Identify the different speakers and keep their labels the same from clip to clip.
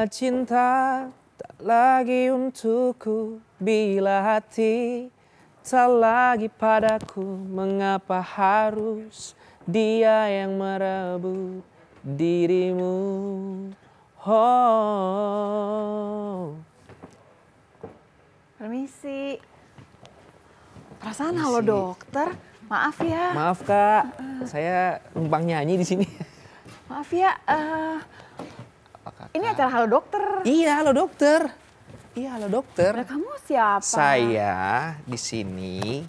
Speaker 1: Bila cinta tak lagi untukku, bila hati tak lagi padaku, mengapa harus dia yang merebut dirimu? Oh.
Speaker 2: Permisi. Perasaan halo dokter. Maaf ya.
Speaker 1: Maaf Kak, saya numpang nyanyi di sini.
Speaker 2: Maaf ya. Ini acara halo dokter.
Speaker 1: Iya, halo dokter. Iya, halo dokter.
Speaker 2: Nah, kamu siapa?
Speaker 1: Saya di sini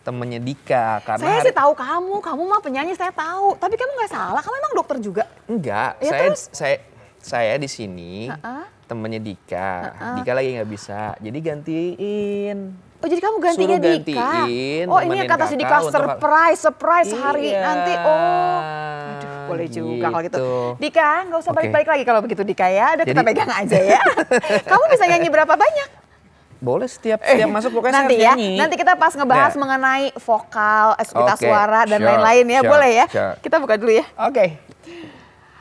Speaker 1: temennya Dika karena
Speaker 2: saya sih tahu kamu mah penyanyi saya tahu. Tapi kamu nggak salah, kamu emang dokter juga?
Speaker 1: Enggak,
Speaker 2: Ya,
Speaker 1: saya di sini temennya Dika. Dika lagi nggak bisa, jadi gantiin.
Speaker 2: Oh, jadi kamu gantinya
Speaker 1: Suruh
Speaker 2: Dika?
Speaker 1: gantiin,
Speaker 2: Oh, ini kata si Dika surprise hari
Speaker 1: Iya.
Speaker 2: nanti. Oh, aduh, boleh juga kalau gitu.
Speaker 1: Gitu.
Speaker 2: Dika, nggak usah
Speaker 1: Oke.
Speaker 2: balik-balik lagi kalau begitu Dika ya. Udah kita
Speaker 1: Jadi-
Speaker 2: pegang aja ya. Kamu bisa nyanyi berapa banyak?
Speaker 1: Boleh setiap masuk pokoknya
Speaker 2: Nanti
Speaker 1: saya
Speaker 2: ya,
Speaker 1: nyanyi.
Speaker 2: nanti kita pas ngebahas
Speaker 1: Ya.
Speaker 2: mengenai vokal, pita
Speaker 1: Oke,
Speaker 2: suara dan
Speaker 1: sure,
Speaker 2: lain-lain ya,
Speaker 1: sure,
Speaker 2: boleh ya?
Speaker 1: sure.
Speaker 2: Kita buka dulu ya.
Speaker 1: Oke.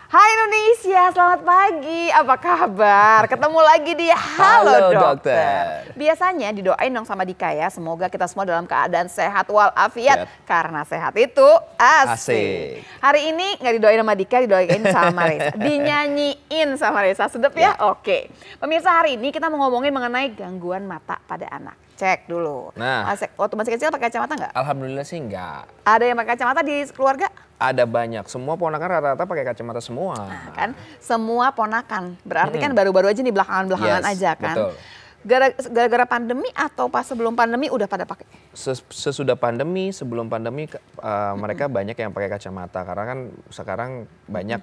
Speaker 2: Hai Indonesia, selamat pagi. Apa kabar? Ketemu lagi di Halo,
Speaker 1: Halo,
Speaker 2: Dokter.
Speaker 1: Dokter.
Speaker 2: Biasanya didoain dong sama Dika ya, semoga kita semua dalam keadaan sehat walafiat.
Speaker 1: Yap.
Speaker 2: Karena sehat itu asik.
Speaker 1: Asik.
Speaker 2: Hari ini nggak didoain sama Dika, didoain sama Reza. Dinyanyiin sama Reza, sedep ya? Oke. Pemirsa, hari ini kita mau ngomongin mengenai gangguan mata pada anak. Cek dulu.
Speaker 1: Nah.
Speaker 2: Waktu masih kecil pakai kacamata nggak?
Speaker 1: Alhamdulillah sih enggak.
Speaker 2: Ada yang pakai kacamata di keluarga?
Speaker 1: Ada banyak, semua ponakan rata-rata pakai kacamata semua.
Speaker 2: Kan semua ponakan, berarti kan baru-baru aja nih belakangan-belakangan
Speaker 1: Yes,
Speaker 2: aja kan.
Speaker 1: betul.
Speaker 2: Gara-gara pandemi atau pas sebelum pandemi udah pada pakai?
Speaker 1: Sesudah pandemi, sebelum pandemi mereka banyak yang pakai kacamata karena kan sekarang banyak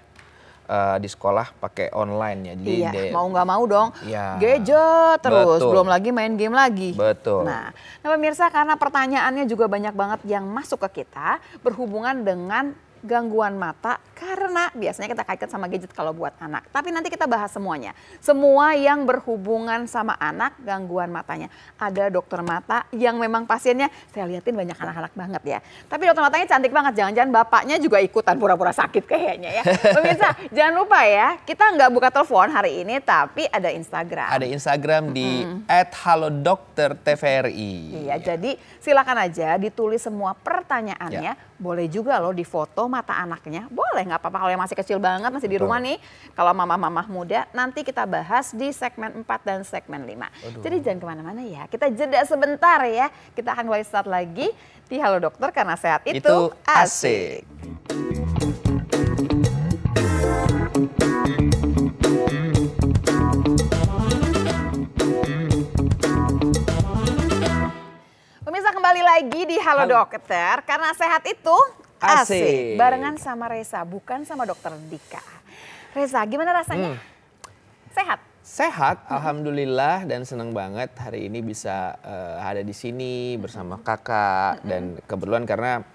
Speaker 1: di sekolah pakai online ya. Jadi
Speaker 2: Iya, mau nggak mau dong.
Speaker 1: Iya.
Speaker 2: Gadget terus,
Speaker 1: Betul.
Speaker 2: belum lagi main game lagi.
Speaker 1: Betul.
Speaker 2: Nah, pemirsa, karena pertanyaannya juga banyak banget yang masuk ke kita berhubungan dengan gangguan mata karena biasanya kita kaitkan sama gadget kalau buat anak. Tapi nanti kita bahas semuanya. Semua yang berhubungan sama anak, gangguan matanya. Ada dokter mata yang memang pasiennya saya liatin banyak anak-anak banget ya. Tapi dokter matanya cantik banget, jangan-jangan bapaknya juga ikutan pura-pura sakit kayaknya ya. Pemirsa, jangan lupa ya, kita nggak buka telepon hari ini tapi ada Instagram.
Speaker 1: Ada Instagram di @halodoktertvri.
Speaker 2: Iya, jadi silakan aja ditulis semua pertanyaannya. Boleh juga loh di foto mata anaknya. Boleh, nggak apa-apa kalau yang masih kecil banget, masih di rumah nih. Kalau mama-mama muda, nanti kita bahas di segmen 4 dan segmen 5. Jadi jangan kemana-mana ya. Kita jeda sebentar ya. Kita akan kembali start lagi di Halo Dokter karena sehat itu asik. Pemirsa, kembali lagi di Halo Dokter karena sehat itu asik.
Speaker 1: Asik.
Speaker 2: Barengan sama Reza, bukan sama dokter Dika. Reza, gimana rasanya? Sehat?
Speaker 1: Sehat, alhamdulillah, dan senang banget hari ini bisa ada di sini bersama kakak. Dan kebetulan karena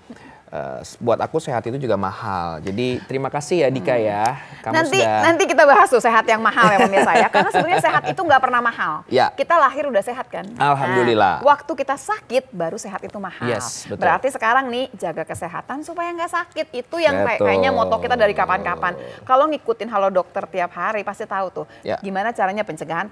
Speaker 1: buat aku sehat itu juga mahal. Jadi terima kasih ya Dika ya. Kamu
Speaker 2: Nanti kita bahas tuh sehat yang mahal ya pemirsa ya. Karena sebenarnya sehat itu nggak pernah mahal.
Speaker 1: Ya.
Speaker 2: Kita lahir udah sehat kan.
Speaker 1: Alhamdulillah.
Speaker 2: Nah, waktu kita sakit baru sehat itu mahal.
Speaker 1: Yes, betul.
Speaker 2: Berarti sekarang nih jaga kesehatan supaya nggak sakit. Itu yang
Speaker 1: Betul.
Speaker 2: kayaknya moto kita dari kapan-kapan. Kalau ngikutin Halo Dokter tiap hari pasti tahu tuh
Speaker 1: Ya.
Speaker 2: gimana caranya pencegahan.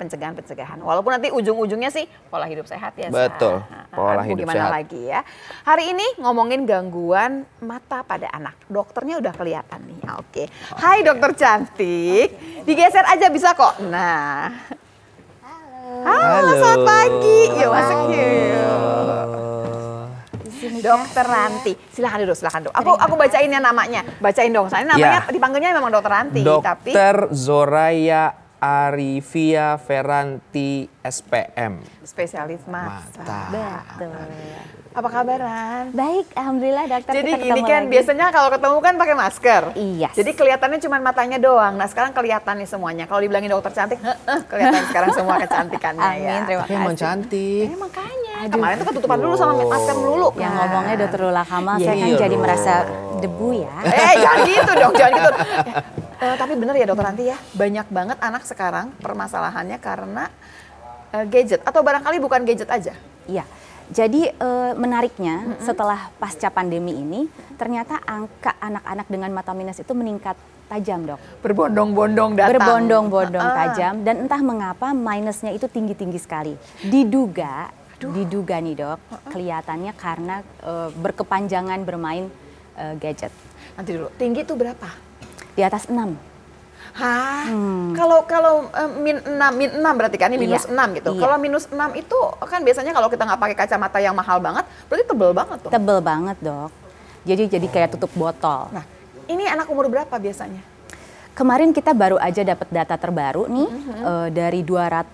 Speaker 2: Walaupun nanti ujung-ujungnya sih pola hidup sehat ya.
Speaker 1: Betul, pola hidup
Speaker 2: gimana
Speaker 1: sehat.
Speaker 2: lagi ya. Hari ini ngomongin gangguan mata pada anak. Dokternya udah kelihatan nih. Oke. Hai dokter cantik. Digeser aja bisa kok. Nah. Halo, selamat pagi. Yuk masuk yuk. Dokter Ranti. Silakan dulu. Aku bacain ya namanya. Bacain dong. Soalnya namanya dipanggilnya memang dokter Ranti. Tapi
Speaker 1: Dokter Zoraya Arifia Feranti SPM.
Speaker 2: spesialis mata.
Speaker 3: Betul.
Speaker 2: Apa kabaran?
Speaker 3: Baik, alhamdulillah dokter.
Speaker 2: Jadi
Speaker 3: kita
Speaker 2: gini
Speaker 3: ketemu
Speaker 2: kan
Speaker 3: lagi.
Speaker 2: biasanya kalau ketemu kan pakai masker.
Speaker 3: Iya.
Speaker 2: Jadi kelihatannya cuma matanya doang. Nah sekarang kelihatan nih semuanya. Kalau dibilangin dokter cantik, kelihatan sekarang semua kecantikannya ya.
Speaker 3: Amin, terima
Speaker 1: Tapi emang
Speaker 3: kasih.
Speaker 1: cantik.
Speaker 2: Makanya. Kemarin tuh ketutupan dulu sama masker melulu.
Speaker 3: Yang ngomongnya dokter Lula Kamal,
Speaker 2: Iya,
Speaker 3: saya kan
Speaker 1: iya
Speaker 3: jadi
Speaker 1: dong.
Speaker 3: merasa debu ya.
Speaker 2: Jangan gitu dong, jangan gitu. Tapi bener ya dokter Ranti ya, banyak banget anak sekarang permasalahannya karena gadget. Atau barangkali bukan gadget aja.
Speaker 3: Iya. Jadi menariknya setelah pasca pandemi ini ternyata angka anak-anak dengan mata minus itu meningkat tajam dok.
Speaker 2: Berbondong-bondong datang.
Speaker 3: Berbondong-bondong tajam dan entah mengapa minusnya itu tinggi-tinggi sekali. Diduga nih dok, kelihatannya karena berkepanjangan bermain gadget.
Speaker 2: Nanti dulu, tinggi itu berapa?
Speaker 3: Di atas 6.
Speaker 2: Hah? Kalau min 6 berarti kan ini minus
Speaker 3: Iya,
Speaker 2: 6 gitu.
Speaker 3: iya.
Speaker 2: Kalau minus 6 itu kan biasanya kalau kita nggak pakai kacamata yang mahal banget, berarti tebel banget tuh.
Speaker 3: Tebel banget dok. Jadi kayak tutup botol.
Speaker 2: Nah, ini anak umur berapa biasanya?
Speaker 3: Kemarin kita baru aja dapat data terbaru nih dari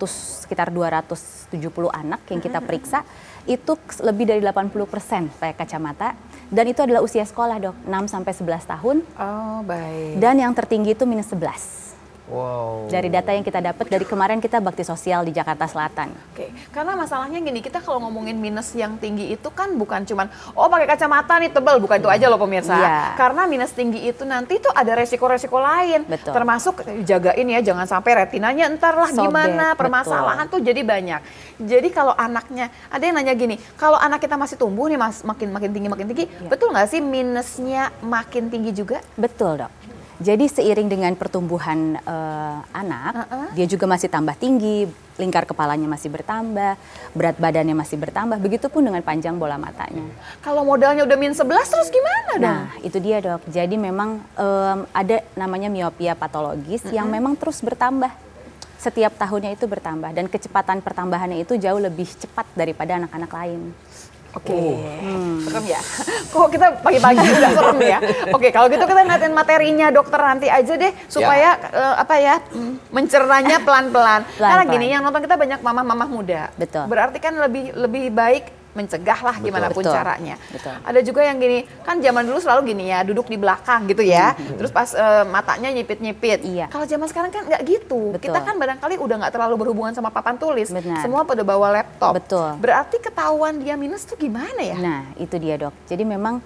Speaker 3: sekitar 270 anak yang kita periksa, itu lebih dari 80% pakai kacamata dan itu adalah usia sekolah dok, 6 sampai 11 tahun.
Speaker 2: Oh, baik.
Speaker 3: Dan yang tertinggi itu minus 11.
Speaker 1: Wow.
Speaker 3: Dari data yang kita dapat dari kemarin kita bakti sosial di Jakarta Selatan.
Speaker 2: Oke, karena masalahnya gini, kita kalau ngomongin minus yang tinggi itu kan bukan cuman pakai kacamata nih tebal, bukan itu aja loh pemirsa.
Speaker 3: Iya.
Speaker 2: Karena minus tinggi itu nanti tuh ada resiko-resiko lain.
Speaker 3: Betul.
Speaker 2: Termasuk jagain ya, jangan sampai retinanya entar lah
Speaker 3: Sobek,
Speaker 2: gimana, permasalahan tuh jadi banyak. Jadi kalau anaknya, ada yang nanya gini, kalau anak kita masih tumbuh nih makin tinggi, betul nggak sih minusnya makin tinggi juga?
Speaker 3: Betul dok. Jadi seiring dengan pertumbuhan anak, dia juga masih tambah tinggi, lingkar kepalanya masih bertambah, berat badannya masih bertambah, begitupun dengan panjang bola matanya.
Speaker 2: Kalau modalnya udah min 11 terus gimana dong?
Speaker 3: Nah, itu dia dok. Jadi memang ada namanya miopia patologis yang memang terus bertambah. Setiap tahunnya itu bertambah dan kecepatan pertambahannya itu jauh lebih cepat daripada anak-anak lain.
Speaker 2: Oke, serem ya. Kok kita pagi-pagi udah serem ya. Oke, kalau gitu kita ngeliatin materinya dokter nanti aja deh supaya mencernanya pelan-pelan. Karena gini, yang nonton kita banyak mamah-mamah muda.
Speaker 3: Betul.
Speaker 2: Berarti kan lebih baik mencegah lah gimana pun
Speaker 3: Betul.
Speaker 2: caranya.
Speaker 3: Betul.
Speaker 2: Ada juga yang gini, kan zaman dulu selalu gini ya, duduk di belakang gitu ya. Terus pas matanya nyipit-nyipit.
Speaker 3: Iya.
Speaker 2: Kalau zaman sekarang kan nggak gitu.
Speaker 3: Betul.
Speaker 2: Kita kan barangkali udah nggak terlalu berhubungan sama papan tulis.
Speaker 3: Benar.
Speaker 2: Semua pada bawa laptop.
Speaker 3: Betul.
Speaker 2: Berarti ketahuan dia minus tuh gimana ya?
Speaker 3: Nah, itu dia dok. Jadi memang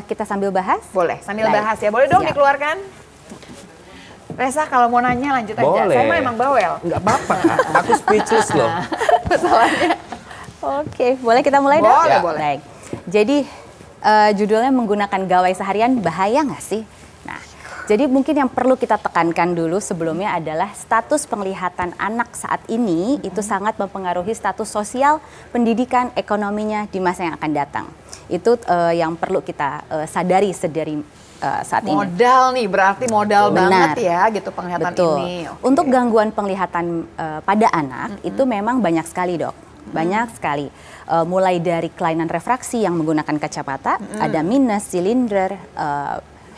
Speaker 3: kita sambil bahas.
Speaker 2: Boleh, sambil
Speaker 3: Baik.
Speaker 2: bahas ya. Boleh dong
Speaker 3: Siap.
Speaker 2: dikeluarkan? Reza kalau mau nanya lanjut aja.
Speaker 1: Boleh.
Speaker 2: Saya mah emang bawel.
Speaker 1: Nggak apa-apa, Kak. Aku speechless loh.
Speaker 2: Masalahnya.
Speaker 3: Oke, boleh kita mulai dok?
Speaker 2: Boleh,
Speaker 1: Ya.
Speaker 2: boleh.
Speaker 3: Baik. Jadi judulnya menggunakan gawai seharian bahaya nggak sih? Nah, jadi mungkin yang perlu kita tekankan dulu sebelumnya adalah status penglihatan anak saat ini itu sangat mempengaruhi status sosial, pendidikan, ekonominya di masa yang akan datang. Itu yang perlu kita sadari sedari saat ini.
Speaker 2: Modal nih, berarti modal
Speaker 3: Benar.
Speaker 2: banget ya gitu penglihatan
Speaker 3: Betul.
Speaker 2: ini. Oke.
Speaker 3: Untuk gangguan penglihatan pada anak itu memang banyak sekali dok. Banyak sekali. Mulai dari kelainan refraksi yang menggunakan kacamata, ada minus, silinder,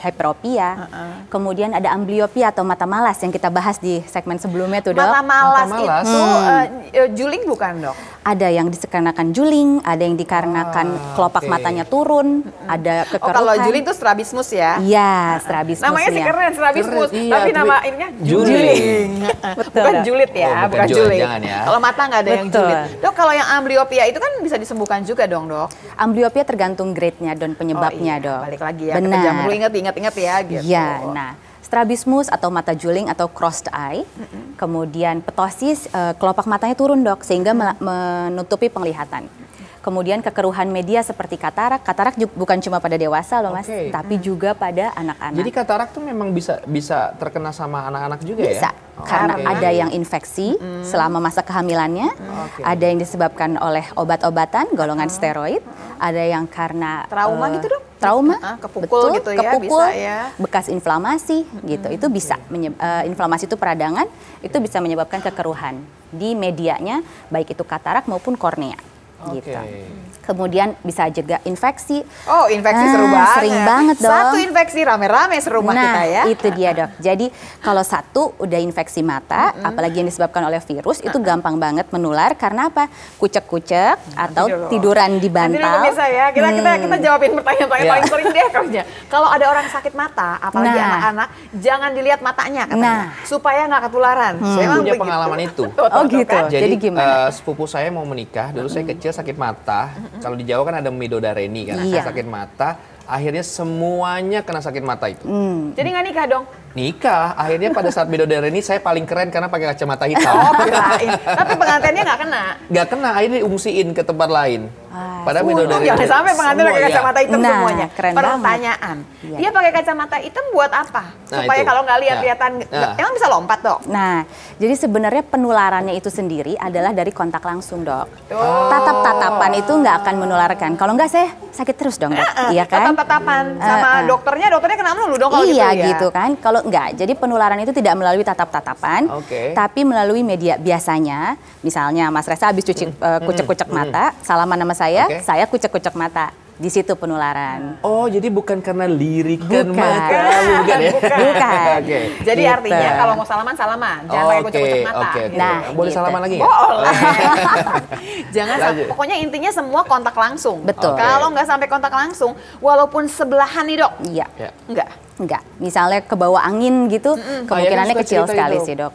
Speaker 3: hyperopia, kemudian ada ambliopia atau mata malas yang kita bahas di segmen sebelumnya tuh dok.
Speaker 2: Mata malas
Speaker 1: Mata malas.
Speaker 2: itu juling bukan dok?
Speaker 3: Ada yang dikarenakan juling, ada yang dikarenakan kelopak
Speaker 1: oke.
Speaker 3: matanya turun, ada
Speaker 2: Oh
Speaker 3: kekeruhan.
Speaker 2: kalau juling itu strabismus ya?
Speaker 3: Iya, strabismus.
Speaker 2: Namanya sih keren, strabismus.
Speaker 1: Keren, iya,
Speaker 2: Tapi nama
Speaker 1: tapi
Speaker 2: ininya
Speaker 1: juling.
Speaker 3: Betul.
Speaker 2: Bukan julid ya,
Speaker 1: Oh, bukan
Speaker 2: bukan
Speaker 1: julid,
Speaker 2: juling.
Speaker 1: jangan ya.
Speaker 2: Kalau mata nggak ada yang
Speaker 3: Betul.
Speaker 2: julid. Dok, kalau yang ambliopia itu kan bisa disembuhkan juga dong, dok?
Speaker 3: Ambliopia tergantung grade-nya dan penyebabnya
Speaker 2: Oh, iya.
Speaker 3: dok.
Speaker 2: Balik lagi ya,
Speaker 3: Benar.
Speaker 2: ke jamur ingat ya gitu.
Speaker 3: Iya, nah strabismus atau mata juling atau crossed eye, kemudian ptosis, kelopak matanya turun dok sehingga menutupi penglihatan. Kemudian kekeruhan media seperti katarak bukan cuma pada dewasa loh mas,
Speaker 1: Oke.
Speaker 3: tapi juga pada anak-anak.
Speaker 1: Jadi katarak tuh memang bisa terkena sama anak-anak juga
Speaker 3: Bisa,
Speaker 1: ya?
Speaker 3: karena
Speaker 1: Oke.
Speaker 3: ada yang infeksi selama masa kehamilannya,
Speaker 1: Oke.
Speaker 3: ada yang disebabkan oleh obat-obatan golongan steroid, ada yang karena
Speaker 2: Trauma gitu, Dok?
Speaker 3: trauma,
Speaker 2: Kepukul gitu ya,
Speaker 3: kepukul,
Speaker 2: bisa ya.
Speaker 3: bekas inflamasi gitu, itu bisa inflamasi itu peradangan, itu bisa menyebabkan kekeruhan di medianya, baik itu katarak maupun kornea. Gitu.
Speaker 1: Oke.
Speaker 3: Kemudian bisa juga infeksi.
Speaker 2: Oh, infeksi seru banget.
Speaker 3: Sering banget dong.
Speaker 2: Satu infeksi rame-rame serumah kita ya.
Speaker 3: Itu dia dok. Jadi kalau satu udah infeksi mata, apalagi yang disebabkan oleh virus, itu gampang banget menular. Karena apa? Kucek-kucek atau
Speaker 2: dulu.
Speaker 3: tiduran di
Speaker 2: Nanti dulu
Speaker 3: bantal.
Speaker 2: pemirsa ya, kita jawabin pertanyaan-pertanyaan
Speaker 1: Iya.
Speaker 2: paling sering deh kerja. Kalau ada orang sakit mata, apalagi
Speaker 3: Nah.
Speaker 2: anak-anak, jangan dilihat matanya katanya,
Speaker 3: Nah.
Speaker 2: supaya nggak ketularan. Saya emang
Speaker 1: Punya
Speaker 2: begitu.
Speaker 1: pengalaman itu.
Speaker 3: Oh, gitu.
Speaker 2: kan?
Speaker 3: Jadi gimana?
Speaker 1: Sepupu saya mau menikah, dulu saya kecil sakit mata. Kalau di Jawa kan ada midodareni kan,
Speaker 3: Iya.
Speaker 1: sakit mata. Akhirnya semuanya kena sakit mata itu.
Speaker 2: Jadi nggak nikah dong?
Speaker 1: Nikah, akhirnya pada saat bidodara ini saya paling keren karena pakai kacamata hitam.
Speaker 2: Oh, kirain. Tapi pengantinnya nggak kena.
Speaker 1: Nggak kena, akhirnya diungsiin ke tempat lain. Pada
Speaker 2: Untung
Speaker 1: bidodara
Speaker 2: jangan sampai pengantin
Speaker 1: semua,
Speaker 2: pakai
Speaker 1: iya.
Speaker 2: kacamata hitam
Speaker 3: Nah,
Speaker 2: semuanya.
Speaker 3: keren
Speaker 2: Pertanyaan,
Speaker 3: Iya.
Speaker 2: dia pakai kacamata hitam buat apa?
Speaker 1: Nah,
Speaker 2: Supaya
Speaker 1: itu.
Speaker 2: kalau nggak
Speaker 1: Nah.
Speaker 2: lihat-lihatan,
Speaker 1: Nah.
Speaker 2: emang bisa lompat dok?
Speaker 3: Nah, jadi sebenarnya penularannya itu sendiri adalah dari kontak langsung, Dok.
Speaker 2: Oh.
Speaker 3: Tatap-tatapan itu nggak akan menularkan. Kalau nggak saya sakit terus dong, Dok. Iya kan?
Speaker 2: Tatap-tatapan sama dokternya kena melulu dong kalau
Speaker 3: Iya
Speaker 2: gitu ya?
Speaker 3: gitu kan. Kalau enggak, jadi penularan itu tidak melalui tatap-tatapan,
Speaker 1: Oke.
Speaker 3: tapi melalui media biasanya. Misalnya Mas Reza habis cuci kucek-kucek mata, salaman sama
Speaker 1: Oke.
Speaker 3: saya kucek-kucek mata. Di situ penularan.
Speaker 1: Oh, jadi bukan karena lirikan
Speaker 3: Bukan.
Speaker 1: mata, bukan ya?
Speaker 3: Bukan.
Speaker 1: Oke.
Speaker 2: Jadi
Speaker 3: Gitu.
Speaker 2: artinya kalau mau salaman, jangan pakai
Speaker 1: Oke,
Speaker 2: kucek-kucek mata.
Speaker 1: oke.
Speaker 2: gitu.
Speaker 3: Nah,
Speaker 1: Boleh
Speaker 3: gitu.
Speaker 1: salaman lagi nggak?
Speaker 2: Boleh. Jangan
Speaker 1: Lanjut.
Speaker 2: pokoknya intinya semua kontak langsung.
Speaker 3: Betul.
Speaker 2: Kalau nggak sampai kontak langsung, walaupun sebelahan nih dok,
Speaker 3: Iya.
Speaker 1: Ya.
Speaker 2: enggak.
Speaker 3: Enggak. Misalnya ke bawah angin gitu, kemungkinannya
Speaker 1: suka
Speaker 3: kecil
Speaker 1: cerita
Speaker 3: sekali
Speaker 1: itu.
Speaker 3: sih, Dok.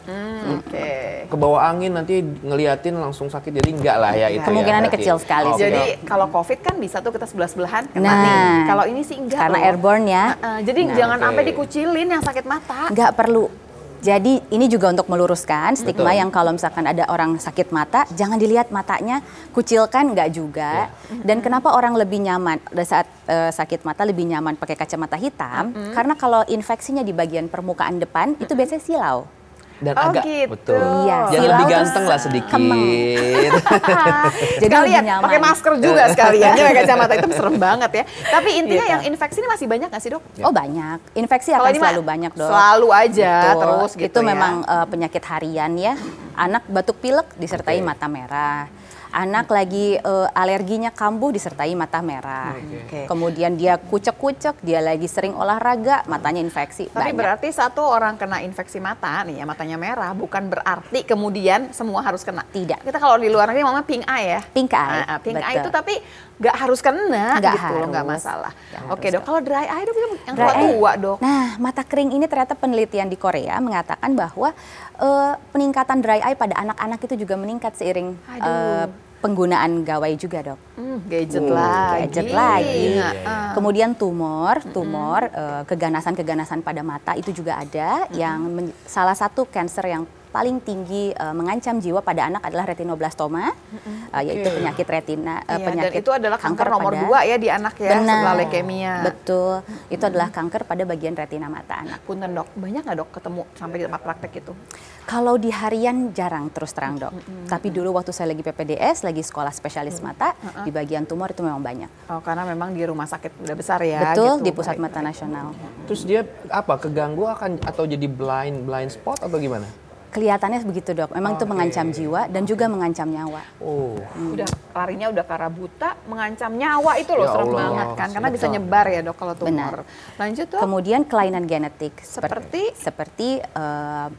Speaker 2: Oke.
Speaker 1: Ke bawah angin nanti ngeliatin langsung sakit, jadi enggak lah ya itu ya.
Speaker 3: Kemungkinannya
Speaker 1: berarti.
Speaker 3: kecil sekali sih,
Speaker 2: Jadi
Speaker 3: Dok.
Speaker 2: kalau COVID kan bisa tuh kita sebelah-sebelahan kena
Speaker 3: Nah.
Speaker 2: nih. Kalau ini sih enggak
Speaker 3: Karena
Speaker 2: loh.
Speaker 3: airborne ya.
Speaker 2: Jadi
Speaker 1: Nah,
Speaker 2: jangan
Speaker 1: oke.
Speaker 2: sampai dikucilin yang sakit mata.
Speaker 3: Nggak perlu. Jadi ini juga untuk meluruskan stigma
Speaker 1: Betul.
Speaker 3: yang kalau misalkan ada orang sakit mata, jangan dilihat matanya, kucilkan nggak juga. Dan kenapa orang lebih nyaman pada saat sakit mata lebih nyaman pakai kacamata hitam? Karena kalau infeksinya di bagian permukaan depan itu biasanya silau.
Speaker 1: Dan
Speaker 2: Oh,
Speaker 1: agak
Speaker 2: gitu.
Speaker 1: betul.
Speaker 3: Iya,
Speaker 1: Jangan
Speaker 3: silau
Speaker 1: lebih
Speaker 3: terus
Speaker 1: ganteng lah sedikit.
Speaker 3: kemeng.
Speaker 2: Sekalian
Speaker 3: Jadi lebih nyaman.
Speaker 2: pakai masker juga sekalian. Pakai kacamata itu serem banget ya. Tapi intinya yang infeksi ini masih banyak nggak sih dok?
Speaker 3: Oh banyak, infeksi
Speaker 2: Kalau
Speaker 3: akan
Speaker 2: ini mah
Speaker 3: selalu banyak dok.
Speaker 2: Selalu aja
Speaker 3: Betul.
Speaker 2: terus gitu
Speaker 3: Itu
Speaker 2: ya.
Speaker 3: memang penyakit harian ya. Anak batuk pilek disertai
Speaker 1: Oke.
Speaker 3: mata merah. Anak lagi alerginya kambuh disertai mata merah.
Speaker 2: Oke.
Speaker 3: Kemudian dia kucek-kucek, dia lagi sering olahraga, matanya infeksi.
Speaker 2: Tapi
Speaker 3: banyak.
Speaker 2: berarti satu orang kena infeksi mata nih ya matanya merah bukan berarti kemudian semua harus kena.
Speaker 3: Tidak.
Speaker 2: Kita kalau di luar negeri ngomongnya pink eye ya.
Speaker 3: Pink eye,
Speaker 2: Pink eye
Speaker 3: betul.
Speaker 2: itu tapi nggak harus kena
Speaker 3: Nggak
Speaker 2: gitu loh, nggak
Speaker 3: harus.
Speaker 2: masalah.
Speaker 3: Nggak
Speaker 2: Oke
Speaker 3: harus,
Speaker 2: dok,
Speaker 3: Dok.
Speaker 2: kalau dry eye dok yang
Speaker 3: Dry eye.
Speaker 2: tua dok.
Speaker 3: Nah, mata kering ini ternyata penelitian di Korea mengatakan bahwa peningkatan dry eye pada anak-anak itu juga meningkat seiring
Speaker 2: Aduh.
Speaker 3: penggunaan gawai juga, Dok.
Speaker 2: Gadget lagi.
Speaker 3: Gadget lagi.
Speaker 2: Nah,
Speaker 3: Kemudian tumor, keganasan-keganasan pada mata itu juga ada. Yang salah satu kanker yang paling tinggi mengancam jiwa pada anak adalah retinoblastoma, yaitu penyakit retina,
Speaker 2: iya,
Speaker 3: penyakit
Speaker 2: dan itu adalah kanker nomor
Speaker 3: pada-
Speaker 2: 2 ya di anak ya
Speaker 3: Benar.
Speaker 2: setelah leukemia.
Speaker 3: Betul, itu adalah kanker pada bagian retina mata anak.
Speaker 2: Punten dok, banyak nggak dok ketemu sampai di tempat praktek itu?
Speaker 3: Kalau di harian jarang terus terang dok, tapi dulu waktu saya lagi PPDS, lagi sekolah spesialis mata, di bagian tumor itu memang banyak.
Speaker 2: Oh, karena memang di rumah sakit udah besar ya.
Speaker 3: Betul,
Speaker 2: gitu.
Speaker 3: di Pusat
Speaker 2: Baik,
Speaker 3: Mata
Speaker 2: baik.
Speaker 3: Nasional.
Speaker 1: Terus dia apa? Keganggu akan atau jadi blind spot atau gimana?
Speaker 3: Kelihatannya begitu dok, memang itu mengancam jiwa dan juga mengancam nyawa.
Speaker 1: Oh.
Speaker 2: Udah larinya udah ke arah buta, mengancam nyawa itu loh
Speaker 1: Ya
Speaker 2: serem
Speaker 1: Allah,
Speaker 2: banget kan karena bisa
Speaker 3: betul.
Speaker 2: nyebar ya dok kalau tumor.
Speaker 3: Benar.
Speaker 2: Lanjut dok.
Speaker 3: Kemudian kelainan genetik
Speaker 2: Seperti?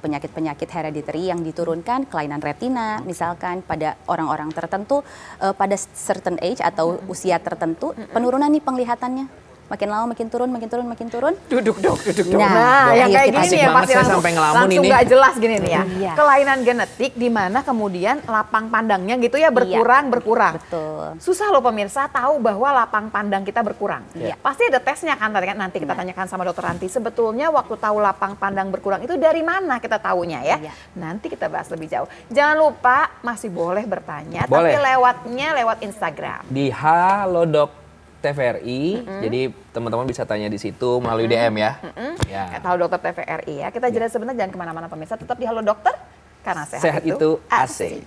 Speaker 3: penyakit-penyakit hereditary yang diturunkan, kelainan retina misalkan pada orang-orang tertentu pada certain age atau usia tertentu, penurunan nih penglihatannya. Makin lama makin turun, makin turun, makin turun.
Speaker 2: Duduk dok.
Speaker 3: Nah,
Speaker 2: yang
Speaker 3: ayo
Speaker 2: kayak
Speaker 3: kita
Speaker 2: gini
Speaker 1: asik
Speaker 2: nih yang
Speaker 1: banget,
Speaker 2: pasti
Speaker 1: saya
Speaker 2: langsung,
Speaker 1: sampai ngelamun
Speaker 2: langsung
Speaker 1: ini.
Speaker 2: nggak jelas gini nih ya.
Speaker 3: Iya.
Speaker 2: Kelainan genetik di mana kemudian lapang pandangnya gitu ya berkurang.
Speaker 3: Betul.
Speaker 2: Susah loh pemirsa tahu bahwa lapang pandang kita berkurang.
Speaker 3: Iya.
Speaker 2: Pasti ada tesnya kan tadi kan nanti kita tanyakan sama dokter Ranti. Sebetulnya waktu tahu lapang pandang berkurang itu dari mana kita tahunya ya?
Speaker 3: Iya.
Speaker 2: Nanti kita bahas lebih jauh. Jangan lupa masih boleh bertanya
Speaker 1: Boleh.
Speaker 2: tapi lewat Instagram.
Speaker 1: Di Halodoc TVRI, jadi teman-teman bisa tanya di situ melalui DM ya. Ya.
Speaker 2: Tahu dokter TVRI ya. Kita jeda sebentar jangan kemana-mana pemirsa. Tetap di Halo Dokter karena
Speaker 1: Sehat itu AC.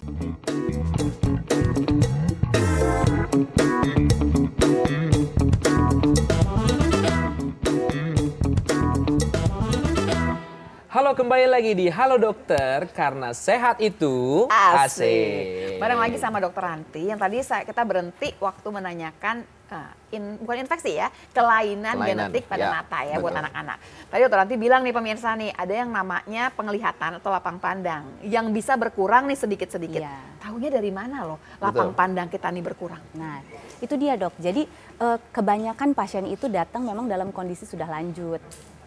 Speaker 1: Halo, kembali lagi di Halo Dokter karena sehat itu AC.
Speaker 2: Bareng lagi sama dokter Ranti yang tadi kita berhenti waktu menanyakan bukan infeksi ya, kelainan genetik pada
Speaker 1: ya,
Speaker 2: mata ya
Speaker 1: betul.
Speaker 2: buat anak-anak. Tadi dokter Ranti bilang nih pemirsa nih, ada yang namanya penglihatan atau lapang pandang yang bisa berkurang nih sedikit-sedikit.
Speaker 3: Iya.
Speaker 2: Tahunya dari mana loh lapang
Speaker 1: Betul.
Speaker 2: pandang kita nih berkurang?
Speaker 3: Nah, itu dia dok. Jadi kebanyakan pasien itu datang memang dalam kondisi sudah lanjut.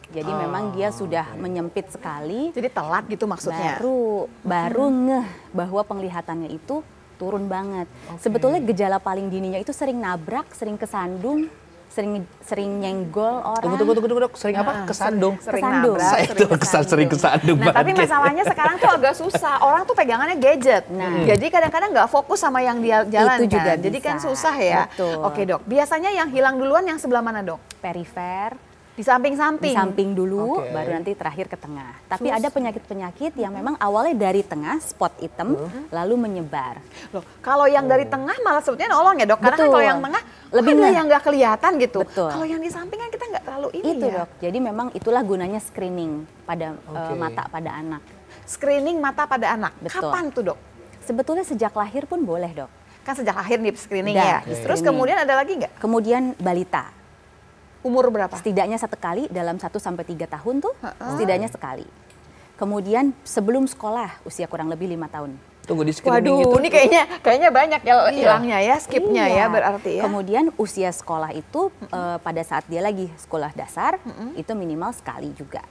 Speaker 3: Jadi memang dia sudah menyempit sekali.
Speaker 2: Jadi telat gitu maksudnya?
Speaker 3: Baru ngeh bahwa penglihatannya itu turun banget. Sebetulnya gejala paling dininya itu sering nabrak, sering kesandung, sering nyenggol orang.
Speaker 1: Tunggu, dok. Sering apa? Kesandung.
Speaker 2: Sering
Speaker 3: Kesandung.
Speaker 2: nabrak,
Speaker 1: Saya tuh sering kesandung
Speaker 2: Nah, tapi
Speaker 1: banget.
Speaker 2: masalahnya sekarang tuh agak susah. Orang tuh pegangannya gadget. Jadi kadang-kadang nggak fokus sama yang dia jalan
Speaker 3: Itu juga
Speaker 2: kan. Jadi kan
Speaker 3: bisa.
Speaker 2: susah ya.
Speaker 3: Betul.
Speaker 2: Oke, Dok. Biasanya yang hilang duluan yang sebelah mana, Dok?
Speaker 3: Perifer,
Speaker 2: Di samping-samping.
Speaker 3: di samping dulu,
Speaker 1: Oke.
Speaker 3: baru nanti terakhir ke tengah. Tapi ada penyakit-penyakit yang memang awalnya dari tengah, spot hitam, lalu menyebar.
Speaker 2: Loh, kalau yang dari tengah malah sebetulnya nolong ya, Dok. Karena kan
Speaker 3: Betul.
Speaker 2: kalau yang tengah
Speaker 3: Lebih
Speaker 2: ada
Speaker 3: ngeh.
Speaker 2: yang nggak kelihatan gitu.
Speaker 3: Betul.
Speaker 2: Kalau yang di samping kan kita nggak terlalu ini
Speaker 3: Itu
Speaker 2: ya.
Speaker 3: dok, jadi memang itulah gunanya screening pada
Speaker 1: Oke.
Speaker 3: mata pada anak.
Speaker 2: Screening mata pada anak.
Speaker 3: Betul.
Speaker 2: Kapan tuh, Dok?
Speaker 3: Sebetulnya sejak lahir pun boleh dok.
Speaker 2: Kan sejak lahir nih screening ya.
Speaker 3: Udah,
Speaker 2: Terus
Speaker 3: screening.
Speaker 2: kemudian ada lagi nggak?
Speaker 3: Kemudian balita,
Speaker 2: Umur berapa?
Speaker 3: setidaknya 1 kali dalam 1-3 tahun tuh, setidaknya sekali. Kemudian sebelum sekolah, usia kurang lebih 5 tahun.
Speaker 1: Tunggu di screening
Speaker 2: Waduh,
Speaker 1: itu.
Speaker 2: ini kayaknya banyak ya hilangnya ya, skipnya ya
Speaker 3: Iya.
Speaker 2: berarti ya.
Speaker 3: Kemudian usia sekolah itu pada saat dia lagi sekolah dasar itu minimal sekali juga.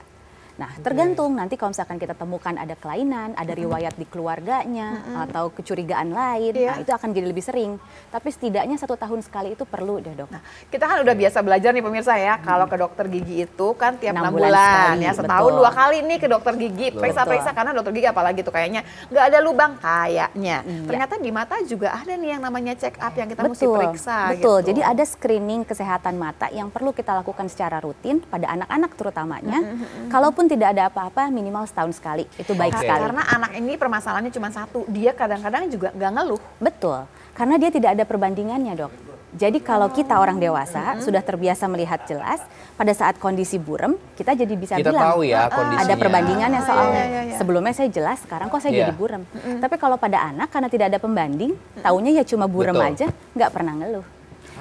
Speaker 3: Nah, tergantung nanti kalau misalkan kita temukan ada kelainan, ada riwayat di keluarganya atau kecurigaan lain,
Speaker 2: Iya.
Speaker 3: nah itu akan jadi lebih sering. Tapi setidaknya 1 tahun sekali itu perlu deh dok.
Speaker 2: Nah, kita kan udah biasa belajar nih pemirsa ya, kalau ke dokter gigi itu kan tiap 6
Speaker 3: 6
Speaker 2: bulan,
Speaker 3: bulan sekali,
Speaker 2: ya, setahun
Speaker 3: betul.
Speaker 2: 2 kali nih ke dokter gigi, periksa-periksa karena dokter gigi apalagi tuh kayaknya nggak ada lubang kayaknya.
Speaker 3: Iya.
Speaker 2: Ternyata di mata juga ada nih yang namanya check up yang kita mesti periksa
Speaker 3: betul.
Speaker 2: gitu.
Speaker 3: Jadi ada screening kesehatan mata yang perlu kita lakukan secara rutin pada anak-anak terutamanya. Kalaupun tidak ada apa-apa, minimal setahun sekali. Itu baik
Speaker 2: Oke.
Speaker 3: sekali.
Speaker 2: Karena anak ini permasalahannya cuma satu, dia kadang-kadang juga nggak ngeluh.
Speaker 3: Betul, karena dia tidak ada perbandingannya dok. Jadi kalau kita orang dewasa sudah terbiasa melihat jelas, pada saat kondisi burem, kita jadi bisa
Speaker 1: Kita
Speaker 3: bilang
Speaker 1: tahu ya kondisinya.
Speaker 3: ada perbandingannya soalnya.
Speaker 2: iya.
Speaker 3: Sebelumnya saya jelas, sekarang kok saya
Speaker 1: Iya.
Speaker 3: jadi burem. Tapi kalau pada anak karena tidak ada pembanding, taunya ya cuma burem
Speaker 1: Betul.
Speaker 3: aja, nggak pernah ngeluh.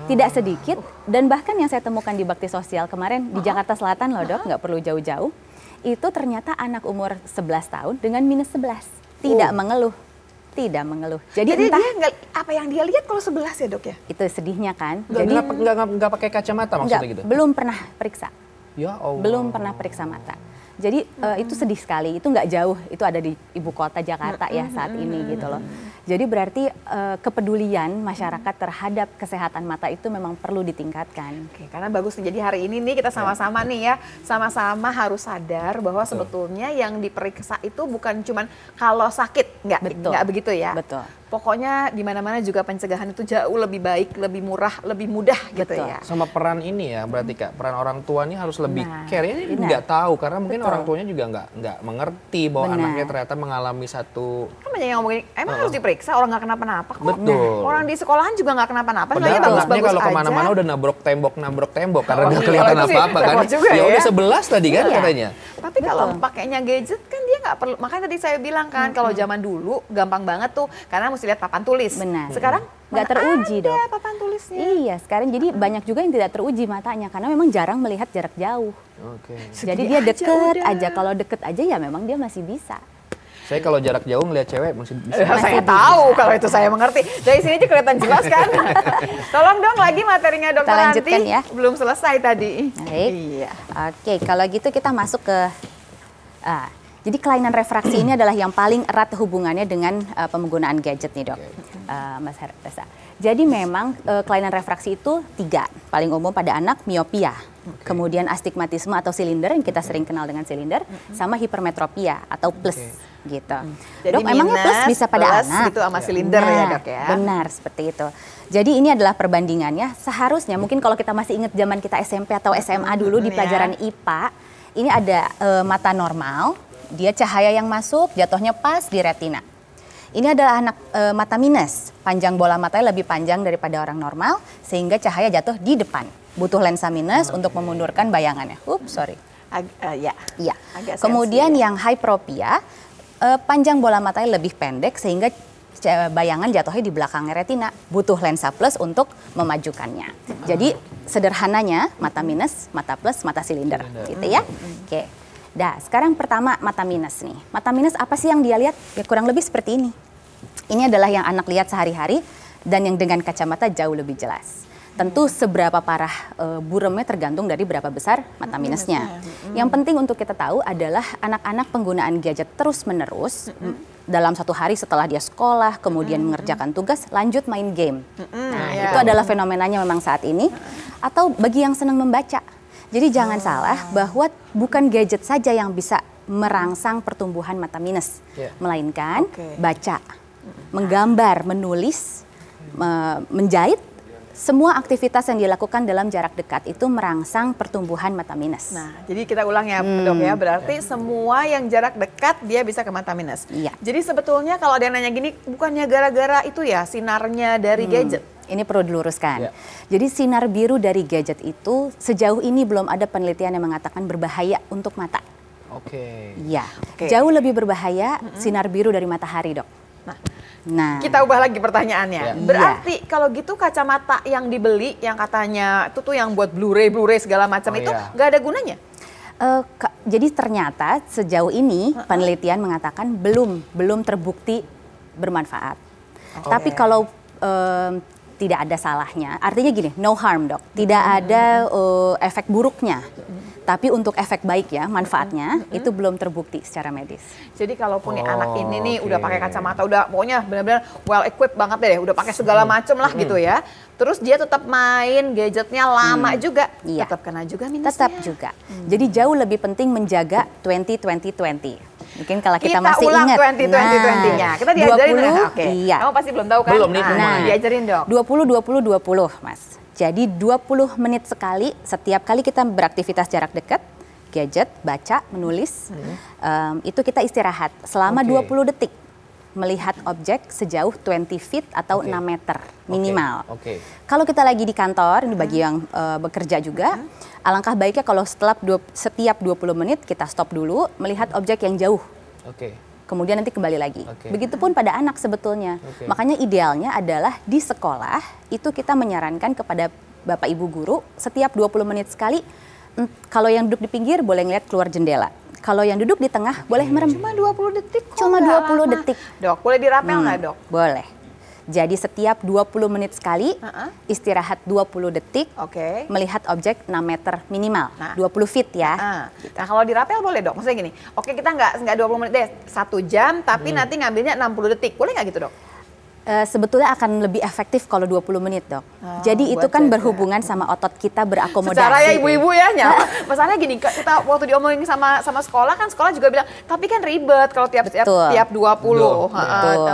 Speaker 3: Tidak sedikit, dan bahkan yang saya temukan di bakti sosial kemarin di Jakarta Selatan loh dok, nggak perlu jauh-jauh. Itu ternyata anak umur 11 tahun dengan -11. Tidak mengeluh. Tidak mengeluh. Jadi entah,
Speaker 2: dia nggak, apa yang dia lihat kalau 11 ya dok ya?
Speaker 3: itu sedihnya kan.
Speaker 1: Jadi
Speaker 3: Jadi
Speaker 1: nggak pakai kacamata maksudnya gitu?
Speaker 3: belum pernah periksa.
Speaker 1: Ya Allah.
Speaker 3: Belum pernah periksa mata. Jadi itu sedih sekali, itu nggak jauh, itu ada di ibu kota Jakarta ya saat ini gitu loh. Jadi berarti kepedulian masyarakat terhadap kesehatan mata itu memang perlu ditingkatkan.
Speaker 2: Oke, karena bagus nih. Jadi hari ini nih kita sama-sama nih ya, sama-sama harus sadar bahwa sebetulnya yang diperiksa itu bukan cuman kalau sakit,
Speaker 3: Betul.
Speaker 2: nggak begitu ya.
Speaker 3: Betul.
Speaker 2: Pokoknya di mana-mana juga pencegahan itu jauh lebih baik, lebih murah, lebih mudah gitu
Speaker 3: Betul.
Speaker 2: ya.
Speaker 1: Sama peran ini ya berarti Kak, peran orang tua ini harus lebih
Speaker 3: Nah,
Speaker 1: care. Ini
Speaker 3: benar.
Speaker 1: nggak tahu karena mungkin
Speaker 3: Betul.
Speaker 1: orang tuanya juga nggak mengerti bahwa
Speaker 3: Benar.
Speaker 1: anaknya ternyata mengalami satu.
Speaker 2: Kan banyak yang ngomong gini, emang harus diperiksa orang nggak kenapa-napa kok.
Speaker 1: Betul.
Speaker 2: Orang di sekolahan juga nggak kenapa-napa,
Speaker 1: Padahal
Speaker 2: sebenarnya
Speaker 1: anaknya
Speaker 2: bagus-bagus
Speaker 1: kalau
Speaker 2: aja.
Speaker 1: kemana-mana udah nabrok tembok karena
Speaker 2: Oh,
Speaker 1: nggak
Speaker 2: iya,
Speaker 1: kelihatan
Speaker 2: itu sih
Speaker 1: apa-apa kan.
Speaker 2: repot juga
Speaker 1: Ya
Speaker 2: ya.
Speaker 1: udah 11 tadi kan
Speaker 3: Iya.
Speaker 1: katanya.
Speaker 2: Tapi kalau pakainya gadget kan dia nggak perlu. Makanya tadi saya bilang kan kalau zaman dulu gampang banget tuh karena mesti lihat papan tulis.
Speaker 3: Benar.
Speaker 2: Sekarang
Speaker 3: Nggak
Speaker 2: mana
Speaker 3: teruji,
Speaker 2: ada
Speaker 3: Dok.
Speaker 2: papan tulisnya.
Speaker 3: Iya, sekarang jadi banyak juga yang tidak teruji matanya karena memang jarang melihat jarak jauh.
Speaker 1: Oke.
Speaker 3: Jadi
Speaker 2: Segini
Speaker 3: dia
Speaker 2: aja
Speaker 3: deket
Speaker 2: udah.
Speaker 3: aja, kalau deket aja ya memang dia masih bisa.
Speaker 1: Saya kalau jarak jauh ngeliat cewek masih bisa.
Speaker 2: Saya tahu kalau itu saya mengerti. Dari sini aja kelihatan jelas kan. Tolong dong lagi materinya dokter
Speaker 3: Kita lanjutkan
Speaker 2: Ranti.
Speaker 3: ya.
Speaker 2: Belum selesai tadi.
Speaker 3: Baik.
Speaker 2: Iya.
Speaker 3: Oke, kalau gitu kita masuk ke jadi kelainan refraksi ini adalah yang paling erat hubungannya dengan penggunaan gadget nih dok, Mas Reza. Jadi memang kelainan refraksi itu 3, paling umum pada anak miopia, kemudian astigmatisme atau silinder yang kita sering kenal dengan silinder, sama hipermetropia atau plus gitu.
Speaker 2: Jadi
Speaker 3: Dok, emangnya plus bisa pada
Speaker 2: plus
Speaker 3: anak?
Speaker 2: gitu sama silinder ya dok ya.
Speaker 3: Benar seperti itu. Jadi ini adalah perbandingannya. Seharusnya mungkin kalau kita masih ingat zaman kita SMP atau SMA dulu di
Speaker 2: Ya.
Speaker 3: pelajaran IPA, ini ada mata normal, dia cahaya yang masuk jatuhnya pas di retina. Ini adalah anak mata minus, panjang bola matanya lebih panjang daripada orang normal sehingga cahaya jatuh di depan. Butuh lensa minus untuk memundurkan bayangannya. Sorry.
Speaker 2: Ya.
Speaker 3: Iya.
Speaker 2: Agak
Speaker 3: Kemudian
Speaker 2: sensi, ya.
Speaker 3: yang hyperopia, panjang bola matanya lebih pendek sehingga bayangan jatuhnya di belakang retina. Butuh lensa plus untuk memajukannya. Jadi sederhananya mata minus, mata plus, mata silinder, gitu ya. Oke. Nah, sekarang pertama mata minus nih. Mata minus apa sih yang dia lihat? Ya kurang lebih seperti ini. Ini adalah yang anak lihat sehari-hari dan yang dengan kacamata jauh lebih jelas. Tentu seberapa parah buremnya tergantung dari berapa besar mata minusnya. Yang penting untuk kita tahu adalah anak-anak penggunaan gadget terus-menerus dalam 1 hari setelah dia sekolah, kemudian mengerjakan tugas, lanjut main game. Nah,
Speaker 2: ya.
Speaker 3: itu adalah fenomenanya memang saat ini. atau bagi yang senang membaca. Jadi jangan salah bahwa bukan gadget saja yang bisa merangsang pertumbuhan mata minus, melainkan baca, menggambar, menulis, menjahit, semua aktivitas yang dilakukan dalam jarak dekat itu merangsang pertumbuhan mata minus.
Speaker 2: Nah, jadi kita ulang ya, Dok ya. Berarti semua yang jarak dekat dia bisa ke mata minus.
Speaker 3: Iya.
Speaker 2: Jadi sebetulnya kalau ada yang nanya gini, bukannya gara-gara itu ya sinarnya dari gadget?
Speaker 3: Ini perlu diluruskan. Jadi sinar biru dari gadget itu sejauh ini belum ada penelitian yang mengatakan berbahaya untuk mata. Iya. Jauh lebih berbahaya sinar biru dari matahari, Dok. Nah,
Speaker 2: kita ubah lagi pertanyaannya. Berarti kalau gitu kacamata yang dibeli, yang katanya itu tuh yang buat Blu-ray segala macam itu nggak ada gunanya?
Speaker 3: Jadi ternyata sejauh ini penelitian mengatakan belum terbukti bermanfaat. Tapi kalau tidak ada salahnya, artinya gini, no harm, Dok. Tidak ada efek buruknya. Tapi untuk efek baik ya, manfaatnya itu belum terbukti secara medis.
Speaker 2: Jadi kalaupun nih anak ini nih udah pakai kacamata, udah pokoknya benar-benar well equipped banget deh, udah pakai segala macam lah gitu ya. Terus dia tetap main gadgetnya lama juga, tetap kena juga minusnya. Tetap
Speaker 3: juga. Jadi jauh lebih penting menjaga 20-20-20. Mungkin kalau kita masih
Speaker 2: ulang
Speaker 3: ingat.
Speaker 2: 20-20-20-nya. Kita diajarin
Speaker 3: 20, iya.
Speaker 2: Kamu pasti belum tahu kan?
Speaker 1: Belum nih.
Speaker 2: Diajarin, Dok.
Speaker 3: 20-20-20, Mas. Jadi 20 menit sekali, setiap kali kita beraktivitas jarak dekat, gadget, baca, menulis, itu kita istirahat selama 20 detik. Melihat objek sejauh 20 feet atau 6 meter minimal. Kalau kita lagi di kantor, ini bagi yang bekerja juga, alangkah baiknya kalau setiap 20 menit kita stop dulu, melihat objek yang jauh. Kemudian nanti kembali lagi. Begitupun pada anak sebetulnya. Makanya idealnya adalah di sekolah itu kita menyarankan kepada Bapak Ibu guru setiap 20 menit sekali, kalau yang duduk di pinggir boleh ngeliat keluar jendela. Kalau yang duduk di tengah boleh merem.
Speaker 2: Cuma 20 detik kok.
Speaker 3: Cuma 20 detik.
Speaker 2: Dok, boleh dirapel nggak, Dok?
Speaker 3: Boleh. Jadi setiap 20 menit sekali, istirahat 20 detik, melihat objek 6 meter minimal, 20 feet ya.
Speaker 2: Nah kalau dirapel boleh, Dok? Maksudnya gini, kita nggak 20 menit deh, 1 jam, tapi nanti ngambilnya 60 detik. Boleh nggak gitu, Dok?
Speaker 3: Sebetulnya akan lebih efektif kalau 20 menit, Dok. Jadi itu kan berhubungan sama otot kita berakomodasi.
Speaker 2: Secara ya ibu-ibu ya, masalahnya gini, kita waktu diomongin sama sekolah kan, sekolah juga bilang, tapi kan ribet kalau tiap 20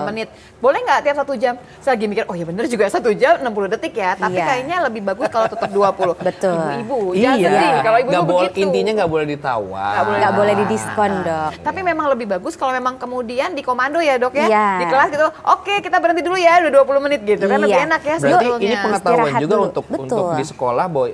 Speaker 2: menit. Boleh nggak tiap 1 jam? Saya lagi mikir, oh ya bener juga 1 jam 60 detik ya, tapi kayaknya lebih bagus kalau tetap 20.
Speaker 3: Betul.
Speaker 2: Ibu-ibu, jangan sedih kalau ibu-ibu begitu.
Speaker 1: Intinya nggak boleh ditawar.
Speaker 3: Nggak boleh didiskon, Dok.
Speaker 2: Tapi memang lebih bagus kalau memang kemudian dikomando ya, Dok ya. Di kelas gitu, oke kita berhenti dulu ya, udah 20 menit gitu kan lebih enak ya
Speaker 1: sebetulnya.
Speaker 2: Berarti
Speaker 1: ini pengetahuan juga
Speaker 3: dulu.
Speaker 1: untuk di sekolah bahwa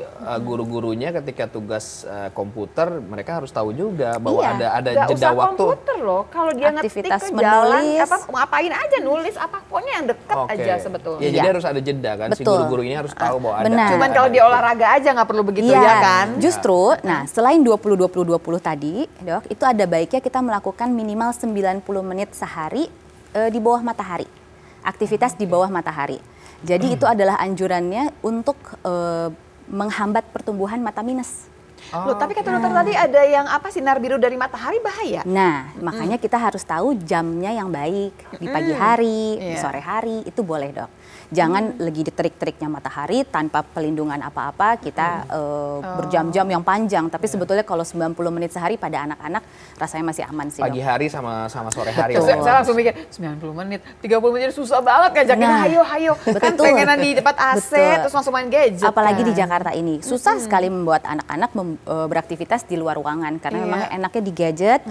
Speaker 1: guru-gurunya ketika tugas komputer mereka harus tahu juga bahwa ada
Speaker 2: Gak
Speaker 1: jeda
Speaker 2: usah
Speaker 1: waktu.
Speaker 2: Komputer loh, kalau dia
Speaker 3: aktivitas
Speaker 2: ngetik ke jalan,
Speaker 3: menulis,
Speaker 2: ngapain aja nulis apa pokoknya yang dekat aja sebetulnya.
Speaker 1: Ya, jadi harus ada jeda kan, si guru-guru ini harus tahu bahwa ada.
Speaker 2: Cuman kalau dia olahraga aja nggak perlu begitu ya kan.
Speaker 3: Justru, nah selain 20-20-20 tadi, Dok, itu ada baiknya kita melakukan minimal 90 menit sehari di bawah matahari. Aktivitas di bawah matahari. Jadi itu adalah anjurannya untuk menghambat pertumbuhan mata minus.
Speaker 2: Loh, tapi kata dokter tadi ada yang sinar biru dari matahari bahaya.
Speaker 3: Nah, makanya kita harus tahu jamnya yang baik. Di pagi hari, di sore hari, itu boleh, Dok. Jangan lagi di terik-teriknya matahari tanpa pelindungan apa-apa, kita berjam-jam yang panjang. Tapi sebetulnya kalau 90 menit sehari pada anak-anak rasanya masih aman sih, Dok.
Speaker 1: Pagi hari sama sore hari.
Speaker 2: Saya langsung mikir 90 menit, 30 menit susah banget ngajakin hayo. Kan pengenan di depan AC terus langsung main gadget.
Speaker 3: Apalagi di Jakarta ini. Susah sekali membuat anak-anak beraktivitas di luar ruangan. Karena memang enaknya di gadget,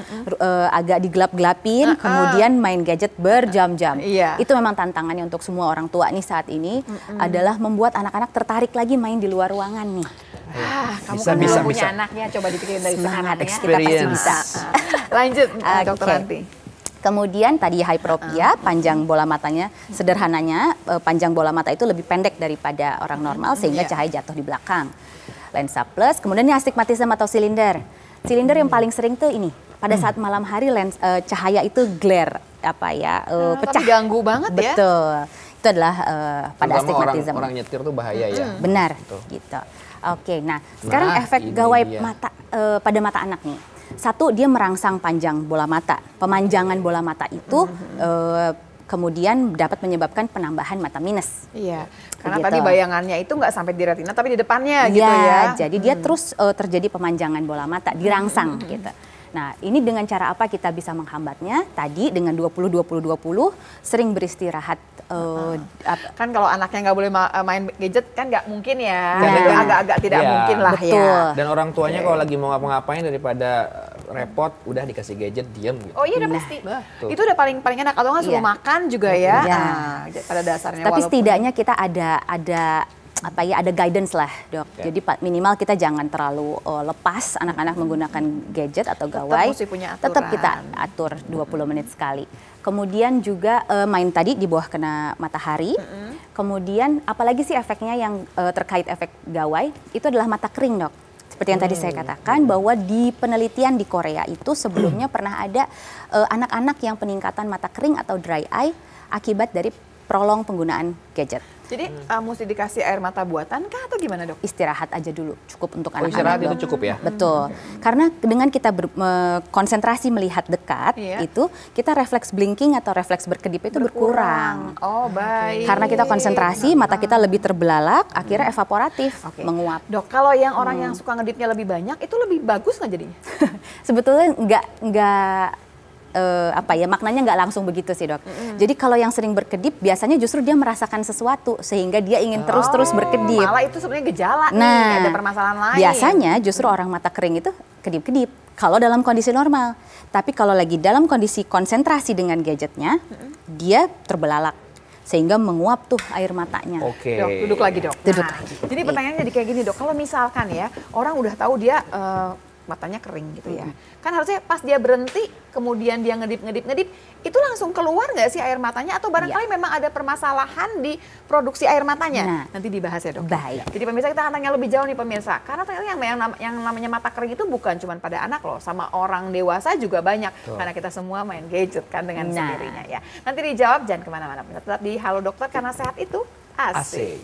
Speaker 3: agak digelap-gelapin, kemudian main gadget berjam-jam. Itu memang tantangannya untuk semua orang tua nih saat ini adalah membuat anak-anak tertarik lagi main di luar ruangan nih.
Speaker 2: Kamu kan belum punya anaknya, coba dipikirin dari sekarang ya.
Speaker 3: Kita pasti bisa.
Speaker 2: Lanjut, Dokter Ranti.
Speaker 3: Kemudian tadi hyperopia, panjang bola matanya, sederhananya panjang bola mata itu lebih pendek daripada orang normal sehingga cahaya jatuh di belakang. Lensa plus, kemudian ini astigmatisme atau silinder. Silinder yang paling sering tuh ini, pada saat malam hari cahaya itu glare, pecah.
Speaker 2: Tapi ganggu banget ya.
Speaker 3: Betul. Itu adalah pada astigmatisme.
Speaker 1: Orang nyetir tuh bahaya ya.
Speaker 3: Benar, gitu. Oke, nah sekarang efek gawai mata pada mata anak nih. Satu, dia merangsang panjang bola mata. Pemanjangan bola mata itu kemudian dapat menyebabkan penambahan mata minus.
Speaker 2: Iya, karena
Speaker 3: Begitu.
Speaker 2: tadi bayangannya itu nggak sampai di retina tapi di depannya gitu
Speaker 3: Iya,
Speaker 2: ya.
Speaker 3: jadi dia terus terjadi pemanjangan bola mata, dirangsang gitu. Nah, ini dengan cara apa kita bisa menghambatnya? Tadi dengan 20-20-20 sering beristirahat.
Speaker 2: Kan kalau anaknya nggak boleh main gadget kan nggak mungkin ya.
Speaker 3: Nah.
Speaker 2: Itu agak-agak tidak
Speaker 1: Iya,
Speaker 2: mungkin lah
Speaker 3: betul.
Speaker 2: ya.
Speaker 1: Dan orang tuanya kalau lagi mau ngapa-ngapain daripada repot, udah dikasih gadget diem gitu.
Speaker 2: Oh iya udah
Speaker 3: Nah,
Speaker 2: pasti.
Speaker 1: betul.
Speaker 2: Itu udah paling enak. Kalau nggak suruh
Speaker 3: Iya.
Speaker 2: makan juga ya.
Speaker 3: Iya.
Speaker 2: Pada dasarnya.
Speaker 3: Tapi
Speaker 2: walaupun-
Speaker 3: setidaknya kita ada guidance lah, Dok.
Speaker 1: Ya.
Speaker 3: Jadi minimal kita jangan terlalu lepas anak-anak menggunakan gadget atau
Speaker 2: Tetap
Speaker 3: gawai.
Speaker 2: mesti punya
Speaker 3: Tetap
Speaker 2: aturan.
Speaker 3: kita atur 20 menit sekali. Kemudian juga main tadi di bawah kena matahari. Kemudian apalagi sih efeknya yang terkait efek gawai itu adalah mata kering, Dok. Seperti yang tadi saya katakan bahwa di penelitian di Korea itu sebelumnya pernah ada anak-anak yang peningkatan mata kering atau dry eye akibat dari prolong penggunaan gadget.
Speaker 2: Jadi mesti dikasih air mata buatan kah atau gimana dok?
Speaker 3: Istirahat aja dulu, cukup untuk
Speaker 1: Oh,
Speaker 3: anak-anak.
Speaker 1: istirahat itu
Speaker 3: Dok.
Speaker 1: cukup ya?
Speaker 3: Betul. Karena dengan kita konsentrasi melihat dekat,
Speaker 2: Iya.
Speaker 3: itu kita refleks blinking atau refleks berkedip itu berkurang.
Speaker 2: Oh baik.
Speaker 3: Karena kita konsentrasi, mata kita lebih terbelalak, akhirnya evaporatif,
Speaker 2: Oke.
Speaker 3: menguap.
Speaker 2: Dok, kalau yang orang yang suka ngedipnya lebih banyak, itu lebih bagus nggak jadinya?
Speaker 3: Sebetulnya nggak maknanya nggak langsung begitu sih, Dok. Jadi kalau yang sering berkedip biasanya justru dia merasakan sesuatu sehingga dia ingin terus-terus berkedip.
Speaker 2: Malah itu sebenarnya gejala nih,
Speaker 3: Nah,
Speaker 2: ada permasalahan lain.
Speaker 3: biasanya justru orang mata kering itu kedip-kedip kalau dalam kondisi normal. Tapi kalau lagi dalam kondisi konsentrasi dengan gadgetnya, dia terbelalak sehingga menguap tuh air matanya.
Speaker 1: Oke.
Speaker 2: Dok, duduk lagi dok.
Speaker 3: Duduk
Speaker 2: Nah,
Speaker 3: lagi.
Speaker 2: Jadi pertanyaannya jadi kayak gini dok, kalau misalkan ya orang udah tahu dia matanya kering gitu ya, kan harusnya pas dia berhenti kemudian dia ngedip, itu langsung keluar nggak sih air matanya atau barangkali memang ada permasalahan di produksi air matanya?
Speaker 3: Nah.
Speaker 2: Nanti dibahas ya dok.
Speaker 3: Baik.
Speaker 2: Jadi pemirsa kita akan tanya lebih jauh nih pemirsa, karena ternyata yang namanya mata kering itu bukan cuma pada anak loh, sama orang dewasa juga banyak, karena kita semua main gadget kan dengan
Speaker 3: Nah.
Speaker 2: sendirinya ya. Nanti dijawab, jangan kemana-mana, tetap di Halo Dokter karena sehat itu asik.
Speaker 1: Asik.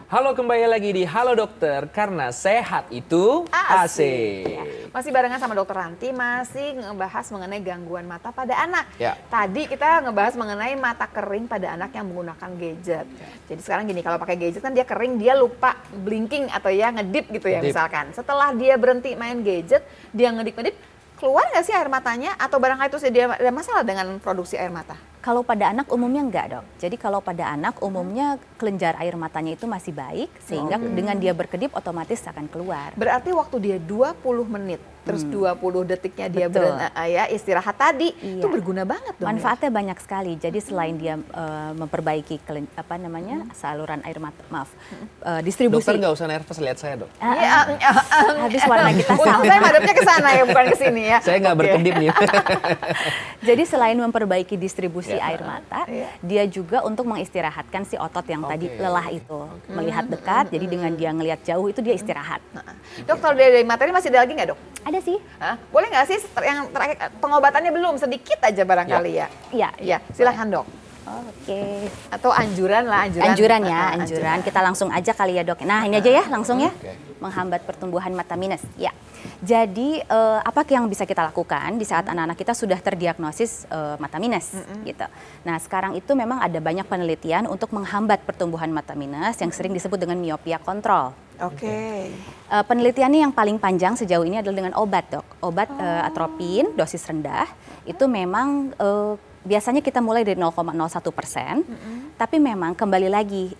Speaker 1: Halo, kembali lagi di Halo Dokter karena sehat itu asik.
Speaker 2: Masih barengan sama Dokter Ranti, masih ngebahas mengenai gangguan mata pada anak.
Speaker 1: Ya.
Speaker 2: Tadi kita ngebahas mengenai mata kering pada anak yang menggunakan gadget. Jadi sekarang gini, kalau pakai gadget kan dia kering, dia lupa blinking atau ya ngedip gitu ya
Speaker 1: Ngedip.
Speaker 2: misalkan. Setelah dia berhenti main gadget, dia ngedip-ngedip, keluar nggak sih air matanya? Atau barangkali itu dia ada masalah dengan produksi air mata?
Speaker 3: Kalau pada anak umumnya enggak, Dok. Jadi kalau pada anak umumnya kelenjar air matanya itu masih baik sehingga dengan dia berkedip otomatis akan keluar.
Speaker 2: Berarti waktu dia 20 menit, terus 20 detiknya dia
Speaker 3: Betul.
Speaker 2: istirahat tadi,
Speaker 3: Iya.
Speaker 2: itu berguna banget dong.
Speaker 3: Manfaatnya banyak sekali. Jadi selain dia memperbaiki saluran air mata, distribusi.
Speaker 1: Dokter nggak usah nervous, lihat saya dok.
Speaker 3: Habis warna kita
Speaker 2: Untung
Speaker 3: sama.
Speaker 2: saya madepnya ke sana ya, bukan ke sini ya.
Speaker 1: Saya nggak
Speaker 2: Oke.
Speaker 1: berkedip nih.
Speaker 3: Jadi selain memperbaiki distribusi
Speaker 1: Ya.
Speaker 3: air mata,
Speaker 2: Iya.
Speaker 3: dia juga untuk mengistirahatkan si otot yang tadi
Speaker 1: Oke.
Speaker 3: lelah itu. Melihat dekat, jadi dengan dia ngelihat jauh itu dia istirahat.
Speaker 2: Dok, kalau dari materi masih ada lagi nggak dok?
Speaker 3: Ada sih.
Speaker 2: Hah? Boleh nggak sih yang terakhir pengobatannya belum sedikit aja barangkali ya?
Speaker 3: Iya.
Speaker 2: Ya, silakan dok.
Speaker 3: Oke.
Speaker 2: Atau anjuran lah,
Speaker 3: Anjuran ya, anjuran. Kita langsung aja kali ya, Dok. Nah, ini aja ya, langsung ya.
Speaker 1: Oke.
Speaker 3: Menghambat pertumbuhan mata minus. Ya. Jadi apa yang bisa kita lakukan di saat anak-anak kita sudah terdiagnosis mata minus gitu. Nah, sekarang itu memang ada banyak penelitian untuk menghambat pertumbuhan mata minus yang sering disebut dengan miopia kontrol.
Speaker 2: Oke.
Speaker 3: Penelitiannya yang paling panjang sejauh ini adalah dengan obat, Dok. Obat atropin dosis rendah itu memang biasanya kita mulai dari 0,01%, tapi memang kembali lagi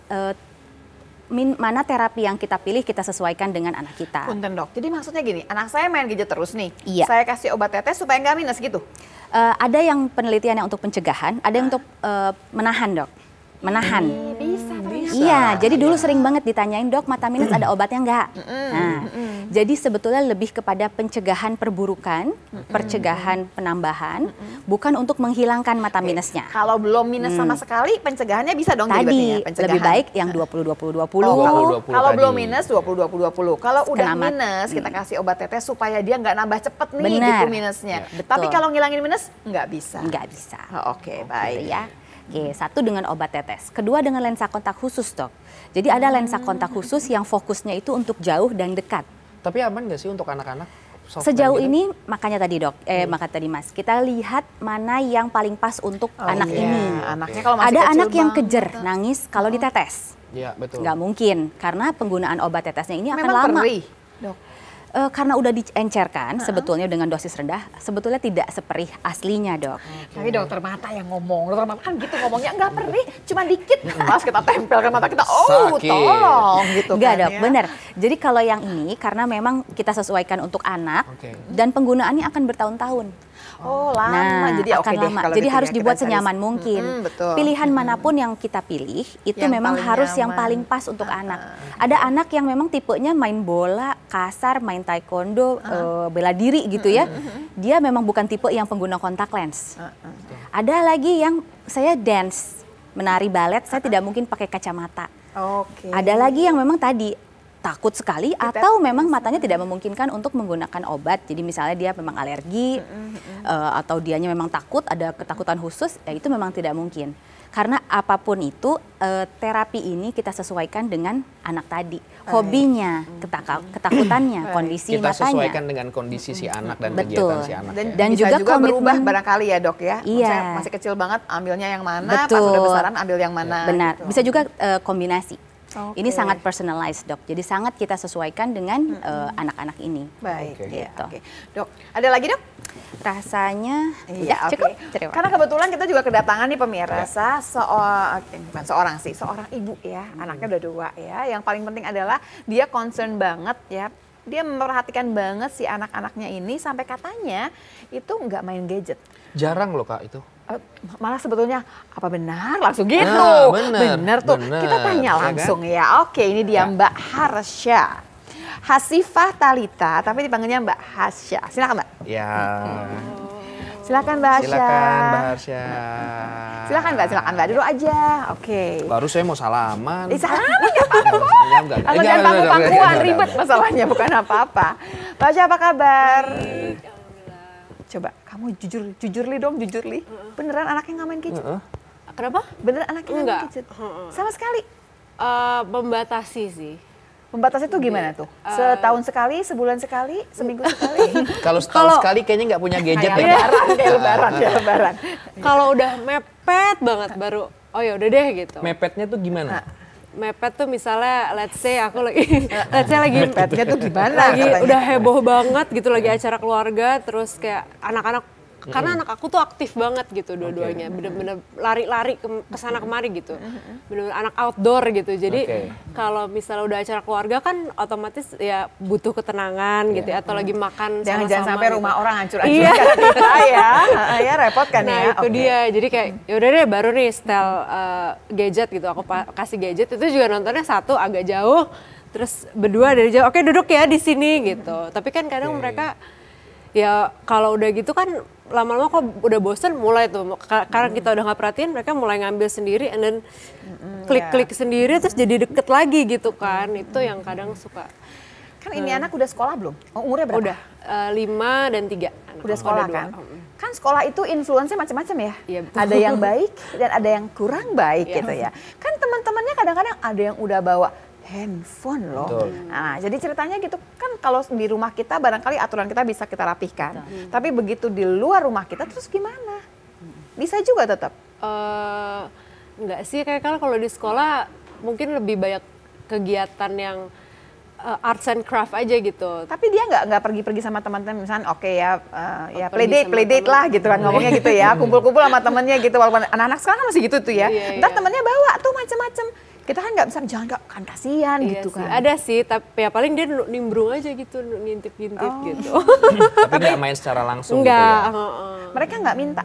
Speaker 3: mana terapi yang kita pilih kita sesuaikan dengan anak kita.
Speaker 2: Punten dok. Jadi maksudnya gini, anak saya main gadget terus nih.
Speaker 3: Iya.
Speaker 2: Saya kasih obat tetes supaya nggak minus gitu.
Speaker 3: Ada yang penelitian yang untuk pencegahan, ada yang untuk menahan, Dok. Menahan.
Speaker 2: Bisa.
Speaker 3: Iya, jadi dulu sering banget ditanyain, Dok, mata minus ada obatnya nggak? Nah, jadi sebetulnya lebih kepada pencegahan perburukan, pencegahan penambahan, bukan untuk menghilangkan mata minusnya.
Speaker 2: Kalau belum minus sama sekali, pencegahannya bisa dong jadi berarti
Speaker 3: Tadi
Speaker 2: ya,
Speaker 3: lebih
Speaker 2: pencegahan.
Speaker 3: baik yang 20-20-20.
Speaker 2: Oh, kalau
Speaker 1: 20
Speaker 2: kalau
Speaker 1: tadi.
Speaker 2: belum minus 20-20-20. Kalau udah
Speaker 3: Kenamat.
Speaker 2: minus, kita kasih obat tetes supaya dia nggak nambah cepet nih
Speaker 3: Benar.
Speaker 2: gitu minusnya.
Speaker 3: Ya, betul.
Speaker 2: Tapi kalau ngilangin minus nggak bisa.
Speaker 3: Nggak bisa.
Speaker 2: Oh, Oke, baik.
Speaker 3: Gitu ya. Oke, satu dengan obat tetes, kedua dengan lensa kontak khusus dok. Jadi ada lensa kontak khusus yang fokusnya itu untuk jauh dan dekat.
Speaker 1: Tapi aman nggak sih untuk anak-anak?
Speaker 3: Sejauh ini makanya tadi dok, maka tadi mas, kita lihat mana yang paling pas untuk anak ini.
Speaker 2: Anaknya kalau masih
Speaker 3: Ada
Speaker 2: kecil
Speaker 3: anak yang
Speaker 2: banget.
Speaker 3: kejer, nangis kalau ditetes.
Speaker 1: Iya betul.
Speaker 3: Nggak mungkin, karena penggunaan obat tetesnya ini akan
Speaker 2: Memang
Speaker 3: lama.
Speaker 2: perih, dok.
Speaker 3: Karena udah diencerkan sebetulnya dengan dosis rendah, sebetulnya tidak seperih aslinya dok.
Speaker 2: Tapi dokter mata yang ngomong, dokter mata kan gitu ngomongnya nggak perih, cuma dikit. Pas kita tempel ke mata kita, oh
Speaker 1: Sakit.
Speaker 2: tolong gitu
Speaker 3: Enggak
Speaker 2: kan
Speaker 3: dok,
Speaker 2: ya.
Speaker 3: benar. Jadi kalau yang ini karena memang kita sesuaikan untuk anak
Speaker 1: Oke.
Speaker 3: dan penggunaannya akan bertahun-tahun.
Speaker 2: Oh lama,
Speaker 3: Nah,
Speaker 2: jadi oke
Speaker 3: akan
Speaker 2: deh
Speaker 3: lama.
Speaker 2: kalau
Speaker 3: Jadi
Speaker 2: gitu
Speaker 3: harus
Speaker 2: ya,
Speaker 3: dibuat
Speaker 2: kita cari-
Speaker 3: senyaman mungkin.
Speaker 2: betul.
Speaker 3: Pilihan manapun yang kita pilih itu
Speaker 2: Yang
Speaker 3: memang
Speaker 2: paling
Speaker 3: harus yang
Speaker 2: nyaman.
Speaker 3: paling pas untuk anak. Ada anak yang memang tipenya main bola, kasar, main taekwondo, bela diri gitu ya. Dia memang bukan tipe yang pengguna kontak lens. Ada lagi yang saya dance, menari balet, saya tidak mungkin pakai kacamata.
Speaker 2: Oke.
Speaker 3: Ada lagi yang memang tadi takut sekali atau memang matanya tidak memungkinkan untuk menggunakan obat. Jadi misalnya dia memang alergi atau dianya memang takut, ada ketakutan khusus, ya itu memang tidak mungkin. Karena apapun itu terapi ini kita sesuaikan dengan anak tadi, hobinya, ketakutannya, kondisi
Speaker 1: Kita
Speaker 3: matanya.
Speaker 1: sesuaikan dengan kondisi si anak dan
Speaker 3: Betul.
Speaker 1: kegiatan si anak.
Speaker 2: Dan,
Speaker 1: ya.
Speaker 3: Dan
Speaker 2: bisa
Speaker 3: juga
Speaker 2: juga berubah
Speaker 3: komitmen.
Speaker 2: barangkali ya dok ya.
Speaker 3: Iya.
Speaker 2: Maksudnya masih kecil banget ambilnya yang mana, pas
Speaker 3: Betul.
Speaker 2: udah besaran ambil yang mana.
Speaker 3: Benar,
Speaker 2: gitu.
Speaker 3: bisa juga kombinasi.
Speaker 2: Oke.
Speaker 3: Ini sangat personalized dok, jadi sangat kita sesuaikan dengan anak-anak ini.
Speaker 2: Baik,
Speaker 1: Oke.
Speaker 2: ya,
Speaker 3: Gitu.
Speaker 2: oke. Dok, ada lagi dok?
Speaker 3: Rasanya
Speaker 2: Iya,
Speaker 3: udah cukup.
Speaker 2: oke.
Speaker 3: Terima
Speaker 2: Karena
Speaker 3: kasih.
Speaker 2: kebetulan kita juga kedatangan nih pemirsa seorang ibu ya, anaknya udah 2 ya. Yang paling penting adalah dia concern banget ya. Dia memperhatikan banget si anak-anaknya ini sampai katanya itu nggak main gadget.
Speaker 1: Jarang loh kak itu.
Speaker 2: Malah sebetulnya apa benar langsung gitu.
Speaker 1: Nah, bener,
Speaker 2: tuh.
Speaker 1: bener.
Speaker 2: Kita tanya
Speaker 1: Ya kan?
Speaker 2: langsung ya. Oke, ini dia
Speaker 1: Ya.
Speaker 2: Mbak Harsha. Hasifah Talita, tapi dipanggilnya Mbak Hasya. Silakan Mbak.
Speaker 1: Ya.
Speaker 2: Silakan Mbak Hasya.
Speaker 1: Silakan Mbak Harsha.
Speaker 2: Silakan Mbak dulu aja. Oke.
Speaker 1: Baru saya mau salaman.
Speaker 2: Salaman nggak apa-apa.
Speaker 1: Enggak.
Speaker 2: Asal jangan pangku-pangkuan, ribet masalahnya, bukan apa-apa. Mbak Hasya apa kabar? Coba kamu jujur li dong, jujur li. Beneran anaknya nggak main gadget?
Speaker 4: Kenapa?
Speaker 2: Beneran anaknya nggak main
Speaker 4: Enggak.
Speaker 2: gadget? Sama sekali.
Speaker 4: Membatasi sih.
Speaker 2: Pembatas itu gimana tuh? Setahun sekali, sebulan sekali, seminggu sekali?
Speaker 1: Kalau setahun sekali kayaknya nggak punya gadget
Speaker 2: Kayak
Speaker 1: ya.
Speaker 2: lebaran, kayak lebaran.
Speaker 4: Kalau udah mepet banget baru, oh ya udah deh gitu.
Speaker 1: Mepetnya tuh gimana?
Speaker 4: Mepet tuh misalnya let's say aku lagi
Speaker 2: Mepetnya tuh gimana?
Speaker 4: lagi
Speaker 2: katanya?
Speaker 4: udah heboh banget gitu, lagi acara keluarga, terus kayak anak-anak, karena anak aku tuh aktif banget gitu dua-duanya, bener-bener lari-lari kesana kemari gitu, bener-bener anak outdoor gitu. Jadi
Speaker 1: Oke.
Speaker 4: kalau misalnya udah acara keluarga kan otomatis ya butuh ketenangan gitu ya, atau lagi makan
Speaker 2: Jangan
Speaker 4: sama-sama
Speaker 2: sampai
Speaker 4: gitu.
Speaker 2: rumah orang hancur-hancur
Speaker 4: Iya.
Speaker 2: karena kita ya. Ya repot kan
Speaker 4: Nah
Speaker 2: ya.
Speaker 4: itu
Speaker 2: Oke.
Speaker 4: dia, jadi kayak yaudah deh baru nih setel gadget gitu, aku kasih gadget, itu juga nontonnya satu agak jauh, terus berdua dari jauh, oke duduk ya di sini gitu. Tapi kan kadang mereka ya kalau udah gitu kan lama-lama kok udah bosen mulai tuh, karena kita udah nggak perhatiin, mereka mulai ngambil sendiri and then klik-klik sendiri terus jadi deket lagi gitu kan. Itu yang kadang suka.
Speaker 2: Kan ini anak udah sekolah belum? Oh, umurnya berapa?
Speaker 4: Udah 5 dan 3 anak.
Speaker 2: Udah
Speaker 4: Aku
Speaker 2: sekolah
Speaker 4: ada 2.
Speaker 2: kan? Kan sekolah itu influence-nya macam-macam ya.
Speaker 4: Iya, betul.
Speaker 2: Ada yang baik dan ada yang kurang baik
Speaker 4: Iya.
Speaker 2: gitu ya. Kan teman-temannya kadang-kadang ada yang udah bawa handphone loh.
Speaker 1: Betul.
Speaker 2: Nah, jadi ceritanya gitu kan, kalau di rumah kita barangkali aturan kita bisa kita rapihkan. Tapi begitu di luar rumah kita terus gimana? Bisa juga tetap.
Speaker 4: Enggak sih, kayak kalau di sekolah mungkin lebih banyak kegiatan yang arts and craft aja gitu.
Speaker 2: Tapi dia nggak pergi-pergi sama teman-teman, misalnya oke ya ya
Speaker 4: pergi
Speaker 2: playdate
Speaker 4: sama
Speaker 2: lah gitu kan ngomongnya gitu ya, kumpul-kumpul sama temennya gitu, walaupun anak-anak sekarang kan masih gitu tuh ya.
Speaker 4: Iya,
Speaker 2: Ntar
Speaker 4: iya.
Speaker 2: temennya bawa tuh macem-macem. Kita kan nggak bisa, jangan nggak kan kasihan
Speaker 4: Iya
Speaker 2: gitu
Speaker 4: sih,
Speaker 2: kan.
Speaker 4: ada sih, tapi ya paling dia nimbrung aja gitu, ngintip-ngintip gitu.
Speaker 1: Tapi nggak main secara langsung
Speaker 4: Enggak,
Speaker 1: gitu ya.
Speaker 2: Mereka nggak minta.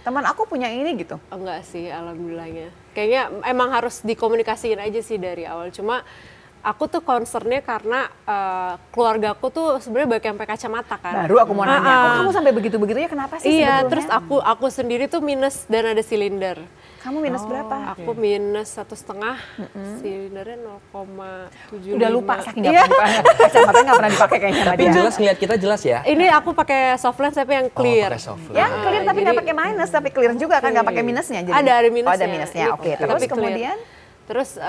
Speaker 2: Teman aku punya ini gitu.
Speaker 4: enggak sih, alhamdulillahnya. Kayaknya emang harus dikomunikasiin aja sih dari awal. Cuma aku tuh concernnya karena keluargaku tuh sebenarnya banyak yang pakai kacamata kan.
Speaker 2: Baru aku mau nanya, oh kamu sampai begitu-begitu ya kenapa sih
Speaker 4: Iya,
Speaker 2: sebetulnya?
Speaker 4: terus aku sendiri tuh minus dan ada silinder.
Speaker 2: Kamu minus berapa?
Speaker 4: Aku minus 1,5, silindernya 0,75.
Speaker 2: Udah lupa saking nggak pernah dipakai. Kacamata nggak pernah dipakai kayaknya sama
Speaker 5: Tapi
Speaker 2: dia.
Speaker 5: jelas ngeliat kita jelas ya.
Speaker 4: Ini aku pakai soft lens tapi yang clear.
Speaker 5: Pakai soft lens.
Speaker 2: Yang clear tapi nggak
Speaker 4: jadi-
Speaker 2: pakai minus, tapi clear juga kan nggak pakai minusnya. Jadi.
Speaker 4: Ada minusnya.
Speaker 2: Oh, ada minusnya.
Speaker 4: Ini
Speaker 2: Oke,
Speaker 4: tapi
Speaker 2: terus
Speaker 4: clear.
Speaker 2: kemudian
Speaker 4: Terus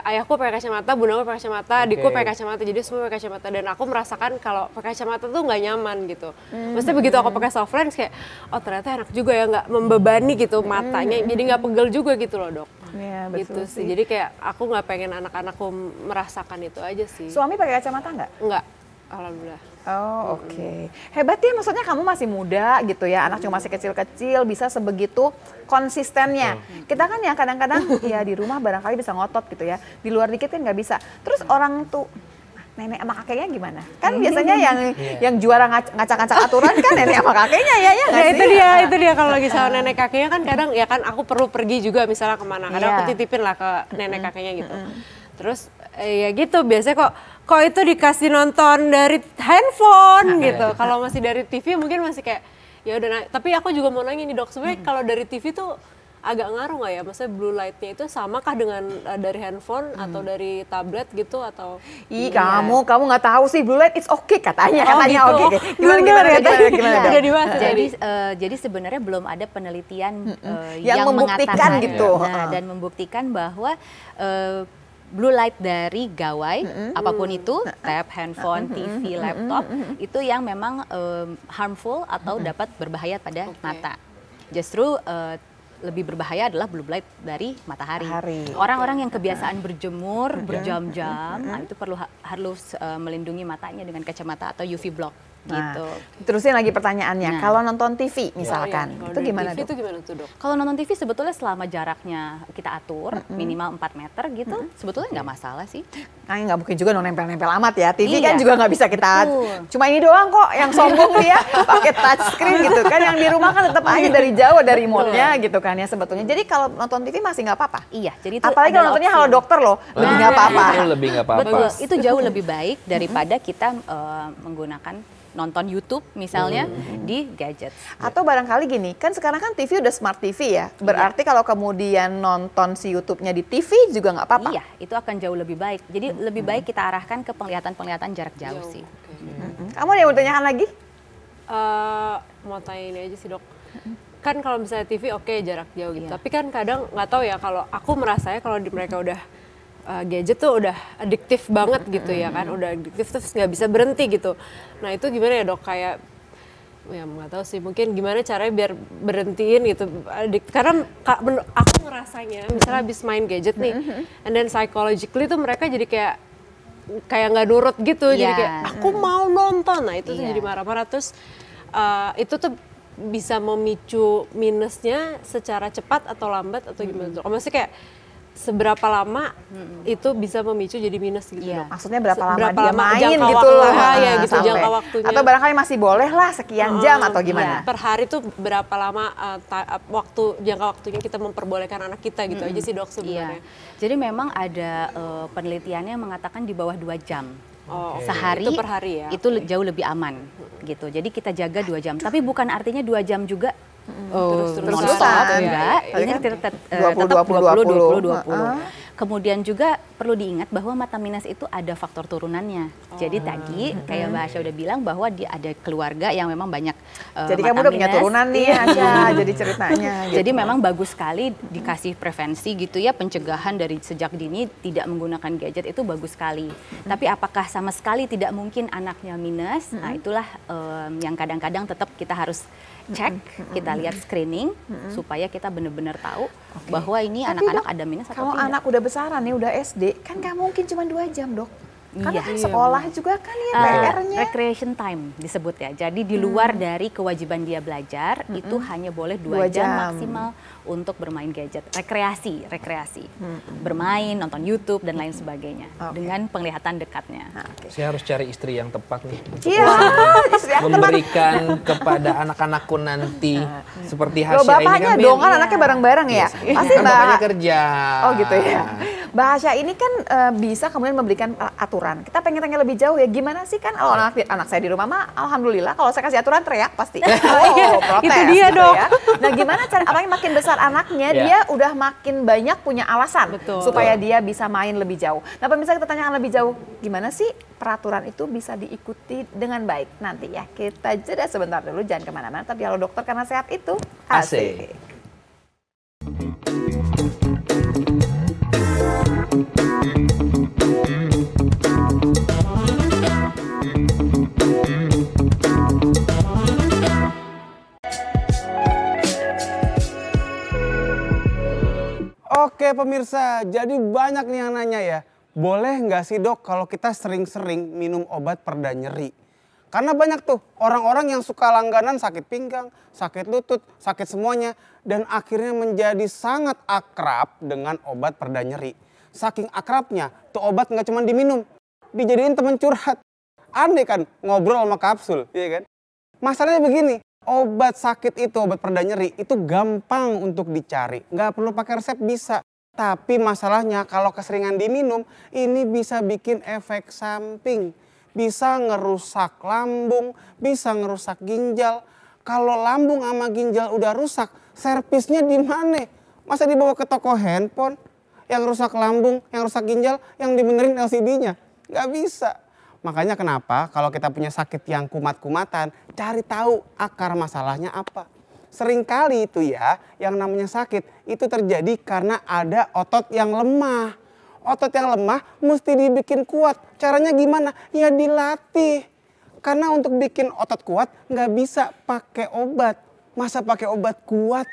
Speaker 4: ayahku pakai kacamata, bundaku pakai kacamata, adikku pakai kacamata, jadi semua pakai kacamata. Dan aku merasakan kalau pakai kacamata tuh nggak nyaman gitu. Maksudnya begitu aku pakai soft lens kayak, oh ternyata enak juga ya, nggak membebani gitu matanya, jadi nggak pegel juga gitu loh dok.
Speaker 2: Iya,
Speaker 4: Gitu
Speaker 2: betul
Speaker 4: sih. Jadi kayak aku nggak pengen anak-anakku merasakan itu aja sih.
Speaker 2: suami pakai kacamata nggak?
Speaker 4: Nggak, alhamdulillah.
Speaker 2: Oh, oke. Hebat ya, maksudnya kamu masih muda gitu ya, anak cuma masih kecil-kecil, bisa sebegitu konsistennya. Kita kan yang kadang-kadang ya di rumah barangkali bisa ngotot gitu ya, di luar dikit kan nggak bisa. Terus orang tuh nenek sama kakeknya gimana? Kan biasanya yang juara ngacak-ngacak aturan kan nenek sama kakeknya ya nggak
Speaker 4: Nah
Speaker 2: sih?
Speaker 4: itu dia kalau lagi sama nenek kakeknya kan kadang ya kan aku perlu pergi juga misalnya kemana, kadang
Speaker 2: Iya.
Speaker 4: aku titipin lah ke nenek kakeknya gitu. Terus ya gitu biasanya kok itu dikasih nonton dari handphone gitu. Kalau masih dari TV mungkin masih kayak ya udah. Tapi aku juga mau nanya nih dok, sebenarnya kalau dari TV tuh agak ngaruh nggak ya? Maksudnya blue light-nya itu samakah dengan dari handphone atau dari tablet gitu atau?
Speaker 2: Ih, kamu nggak tahu sih blue light it's okay katanya
Speaker 4: Oh, gitu.
Speaker 2: oke.
Speaker 4: Oh,
Speaker 2: Gimana
Speaker 4: bener ya,
Speaker 2: gimana
Speaker 4: Udah
Speaker 2: dong?
Speaker 4: dibahas tadi.
Speaker 3: Jadi sebenarnya belum ada penelitian
Speaker 2: Yang membuktikan
Speaker 3: mengatakan,
Speaker 2: gitu.
Speaker 3: dan membuktikan bahwa blue light dari gawai apapun itu, tab, handphone, TV, laptop itu yang memang harmful atau dapat berbahaya pada mata. Justru lebih berbahaya adalah blue light dari matahari. Orang-orang yang kebiasaan berjemur berjam-jam, nah, itu harus melindungi matanya dengan kacamata atau UV block.
Speaker 2: Nah,
Speaker 3: Gitu.
Speaker 2: terusin lagi pertanyaannya.
Speaker 3: Nah.
Speaker 2: Kalau nonton TV misalkan,
Speaker 4: Kalau
Speaker 2: itu
Speaker 4: dari
Speaker 2: gimana
Speaker 4: TV
Speaker 2: dok?
Speaker 4: itu gimana tuh dok?
Speaker 3: Kalau nonton TV sebetulnya selama jaraknya kita atur minimal 4 meter gitu, sebetulnya nggak masalah sih.
Speaker 2: Nah, nggak mungkin juga nempel-nempel amat ya. TV
Speaker 3: Iya.
Speaker 2: kan juga nggak bisa kita.
Speaker 3: Betul.
Speaker 2: Cuma ini doang kok yang sombong nih ya, pakai touchscreen gitu kan. Yang di rumah kan tetap aja dari jauh ada remote-nya gitu kan ya sebetulnya. Jadi kalau nonton TV masih nggak apa-apa.
Speaker 3: Iya, jadi itu
Speaker 2: Apalagi kalau
Speaker 3: adalah
Speaker 2: nontonnya
Speaker 3: opsi.
Speaker 2: Halo Dokter loh, lebih nggak apa-apa.
Speaker 5: Itu lebih nggak apa-apa.
Speaker 3: Betul, itu jauh lebih baik daripada kita menggunakan nonton YouTube misalnya di gadget.
Speaker 2: Atau barangkali gini, kan sekarang kan TV udah smart TV ya. Berarti kalau kemudian nonton si YouTube-nya di TV juga nggak apa-apa.
Speaker 3: Iya, itu akan jauh lebih baik. Jadi lebih baik kita arahkan ke penglihatan-penglihatan jarak jauh sih.
Speaker 2: Kamu ada yang mau tanyakan lagi?
Speaker 4: Mau tanya ini aja sih dok. Kan kalau misalnya TV oke, jarak jauh gitu.
Speaker 3: Iya.
Speaker 4: Tapi kan kadang nggak tahu ya kalau aku merasa ya kalau mereka udah gadget tuh udah adiktif banget gitu ya kan. Udah adiktif terus nggak bisa berhenti gitu. Nah itu gimana ya dok, kayak ya nggak tahu sih, mungkin gimana caranya biar berhentiin gitu. Karena aku ngerasanya misalnya habis main gadget nih, and then psychologically tuh mereka jadi kayak nggak nurut gitu, jadi
Speaker 3: Iya.
Speaker 4: kayak aku mau nonton. Nah itu tuh
Speaker 3: Iya.
Speaker 4: jadi marah-marah, terus itu tuh bisa memicu minusnya secara cepat atau lambat atau gimana tuh? Maksudnya kayak seberapa lama itu bisa memicu jadi minus gitu
Speaker 3: Iya.
Speaker 4: dok?
Speaker 2: Maksudnya berapa lama
Speaker 4: Seberapa
Speaker 2: dia
Speaker 4: lama
Speaker 2: main
Speaker 4: jangka
Speaker 2: gitu loh.
Speaker 4: waktu- ya gitu,
Speaker 2: sampai.
Speaker 4: jangka waktunya.
Speaker 2: Atau barangkali masih boleh lah sekian jam atau gimana?
Speaker 4: Per hari tuh berapa lama jangka waktunya kita memperbolehkan anak kita gitu aja sih dok
Speaker 3: Iya.
Speaker 4: sebenarnya.
Speaker 3: Jadi memang ada penelitiannya yang mengatakan di bawah 2 jam.
Speaker 4: Oh, oke.
Speaker 3: Sehari
Speaker 4: Itu per hari ya?
Speaker 3: itu jauh lebih aman gitu. Jadi kita jaga 2 jam. Tapi bukan artinya 2 jam juga
Speaker 4: Terus-terusan.
Speaker 3: non-stop,
Speaker 2: Iya,
Speaker 3: enggak.
Speaker 2: iya.
Speaker 3: Ini
Speaker 2: Kan
Speaker 3: tetap
Speaker 2: 20.
Speaker 3: 20. Kemudian juga perlu diingat bahwa mata minus itu ada faktor turunannya. Jadi tadi kayak Mbak Asya udah bilang bahwa dia ada keluarga yang memang banyak
Speaker 2: Jadi
Speaker 3: mata
Speaker 2: kamu udah punya
Speaker 3: minus.
Speaker 2: turunan nih
Speaker 3: Iya.
Speaker 2: aja jadi ceritanya. Gitu.
Speaker 3: Jadi memang bagus sekali dikasih prevensi gitu ya, pencegahan dari sejak dini tidak menggunakan gadget itu bagus sekali. Tapi apakah sama sekali tidak mungkin anaknya minus? Nah itulah yang kadang-kadang tetap kita harus cek, kita lihat screening supaya kita benar-benar tahu bahwa ini
Speaker 2: Tapi,
Speaker 3: anak-anak
Speaker 2: Dok,
Speaker 3: ada minus atau
Speaker 2: kalau
Speaker 3: tidak.
Speaker 2: anak udah besaran nih, udah SD, kan nggak mungkin cuma 2 jam dok. Karena
Speaker 3: Iya.
Speaker 2: kan sekolah juga kan ya PR-nya.
Speaker 3: Recreation time disebut ya. Jadi di luar dari kewajiban dia belajar itu hanya boleh 2
Speaker 2: 2
Speaker 3: jam
Speaker 2: jam.
Speaker 3: maksimal untuk bermain gadget. Rekreasi. Bermain, nonton YouTube dan lain sebagainya dengan penglihatan dekatnya.
Speaker 5: Saya harus cari istri yang tepat nih.
Speaker 2: Iya, istri aku teman.
Speaker 5: Memberikan kepada anak-anakku nanti seperti
Speaker 2: Loh,
Speaker 5: Hasya ini
Speaker 2: bapaknya
Speaker 5: kan
Speaker 2: dong, kan
Speaker 5: Iya.
Speaker 2: anaknya bareng-bareng ya. Pasti
Speaker 5: Kan bapaknya
Speaker 2: Mbak.
Speaker 5: kerja.
Speaker 2: Oh gitu ya. Mbak Hasya ini kan bisa kemudian memberikan aturan. Kita pengen tanya lebih jauh ya, gimana sih kan kalau anak saya di rumah mah alhamdulillah kalau saya kasih aturan teriak pasti. Oh, protes.
Speaker 4: Itu dia,
Speaker 2: gitu
Speaker 4: Dok.
Speaker 2: ya. Nah gimana cara, apalagi makin besar besar anaknya, dia udah makin banyak punya alasan supaya dia bisa main lebih jauh. Nah pemirsa, kita tanyakan lebih jauh, gimana sih peraturan itu bisa diikuti dengan baik? Nanti ya, kita jeda sebentar dulu, jangan kemana-mana. Tapi Halo Dokter, karena sehat itu asik.
Speaker 6: Oke pemirsa, jadi banyak nih yang nanya ya, boleh nggak sih dok kalau kita sering-sering minum obat pereda nyeri? Karena banyak tuh orang-orang yang suka langganan sakit pinggang, sakit lutut, sakit semuanya. Dan akhirnya menjadi sangat akrab dengan obat pereda nyeri. Saking akrabnya, tuh obat nggak cuma diminum, dijadiin teman curhat. Aneh kan ngobrol sama kapsul, iya kan? Masalahnya begini, obat sakit itu, obat pereda nyeri itu gampang untuk dicari. Nggak perlu pakai resep bisa. Tapi masalahnya kalau keseringan diminum, ini bisa bikin efek samping. Bisa ngerusak lambung, bisa ngerusak ginjal. Kalau lambung sama ginjal udah rusak, servisnya di mana? Masa dibawa ke toko handphone? Yang rusak lambung, yang rusak ginjal, yang dibenerin LCD-nya? Nggak bisa. Makanya kenapa kalau kita punya sakit yang kumat-kumatan, cari tahu akar masalahnya apa. Seringkali itu ya, yang namanya sakit itu terjadi karena ada otot yang lemah. Otot yang lemah mesti dibikin kuat. Caranya gimana? Ya dilatih. Karena untuk bikin otot kuat nggak bisa pakai obat. Masa pakai obat kuat?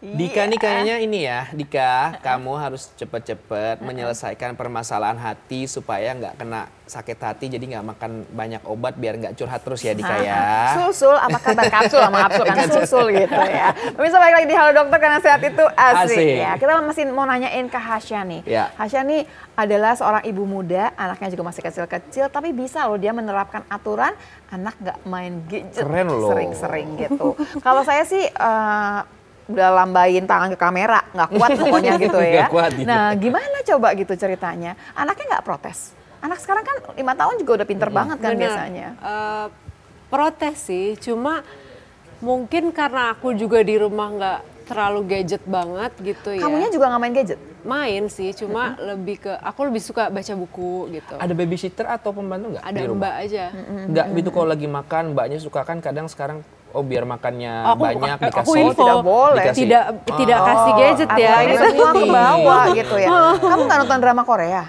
Speaker 1: Dika nih kayaknya ini ya, Dika, kamu harus cepet-cepet menyelesaikan permasalahan hati supaya nggak kena sakit hati, jadi nggak makan banyak obat biar nggak curhat terus ya Dika ya.
Speaker 2: Sul, apa kabar kapsul sama kapsul kan sul gitu ya. Pemirsa, balik lagi di Halo Dokter, karena sehat itu asik. Ya. Kita masih mau nanyain ke Hasya nih.
Speaker 1: Ya.
Speaker 2: Hasya nih adalah seorang ibu muda, anaknya juga masih kecil-kecil, tapi bisa loh dia menerapkan aturan anak nggak main gadget.
Speaker 1: Keren loh.
Speaker 2: Sering-sering gitu. Kalau saya sih udah lambain tangan ke kamera, nggak kuat pokoknya gitu ya.
Speaker 1: Nggak kuat, gitu.
Speaker 2: Nah gimana coba gitu ceritanya? Anaknya nggak protes? Anak sekarang kan 5 tahun juga udah pinter banget kan biasanya.
Speaker 4: Protes sih, cuma mungkin karena aku juga di rumah nggak terlalu gadget banget gitu ya.
Speaker 2: Kamunya juga nggak main gadget?
Speaker 4: Main sih, cuma aku lebih suka baca buku gitu.
Speaker 1: Ada babysitter atau pembantu nggak
Speaker 4: Ada
Speaker 1: di rumah?
Speaker 4: mbak aja.
Speaker 1: Nggak, itu kalau lagi makan mbaknya suka kan kadang sekarang biar makannya banyak
Speaker 4: aku
Speaker 1: dikasih.
Speaker 4: info,
Speaker 2: tidak boleh.
Speaker 1: Dikasih.
Speaker 4: Tidak kasih gadget ya.
Speaker 2: Ini semua ke bawah gitu ya. Kamu nggak nonton drama Korea?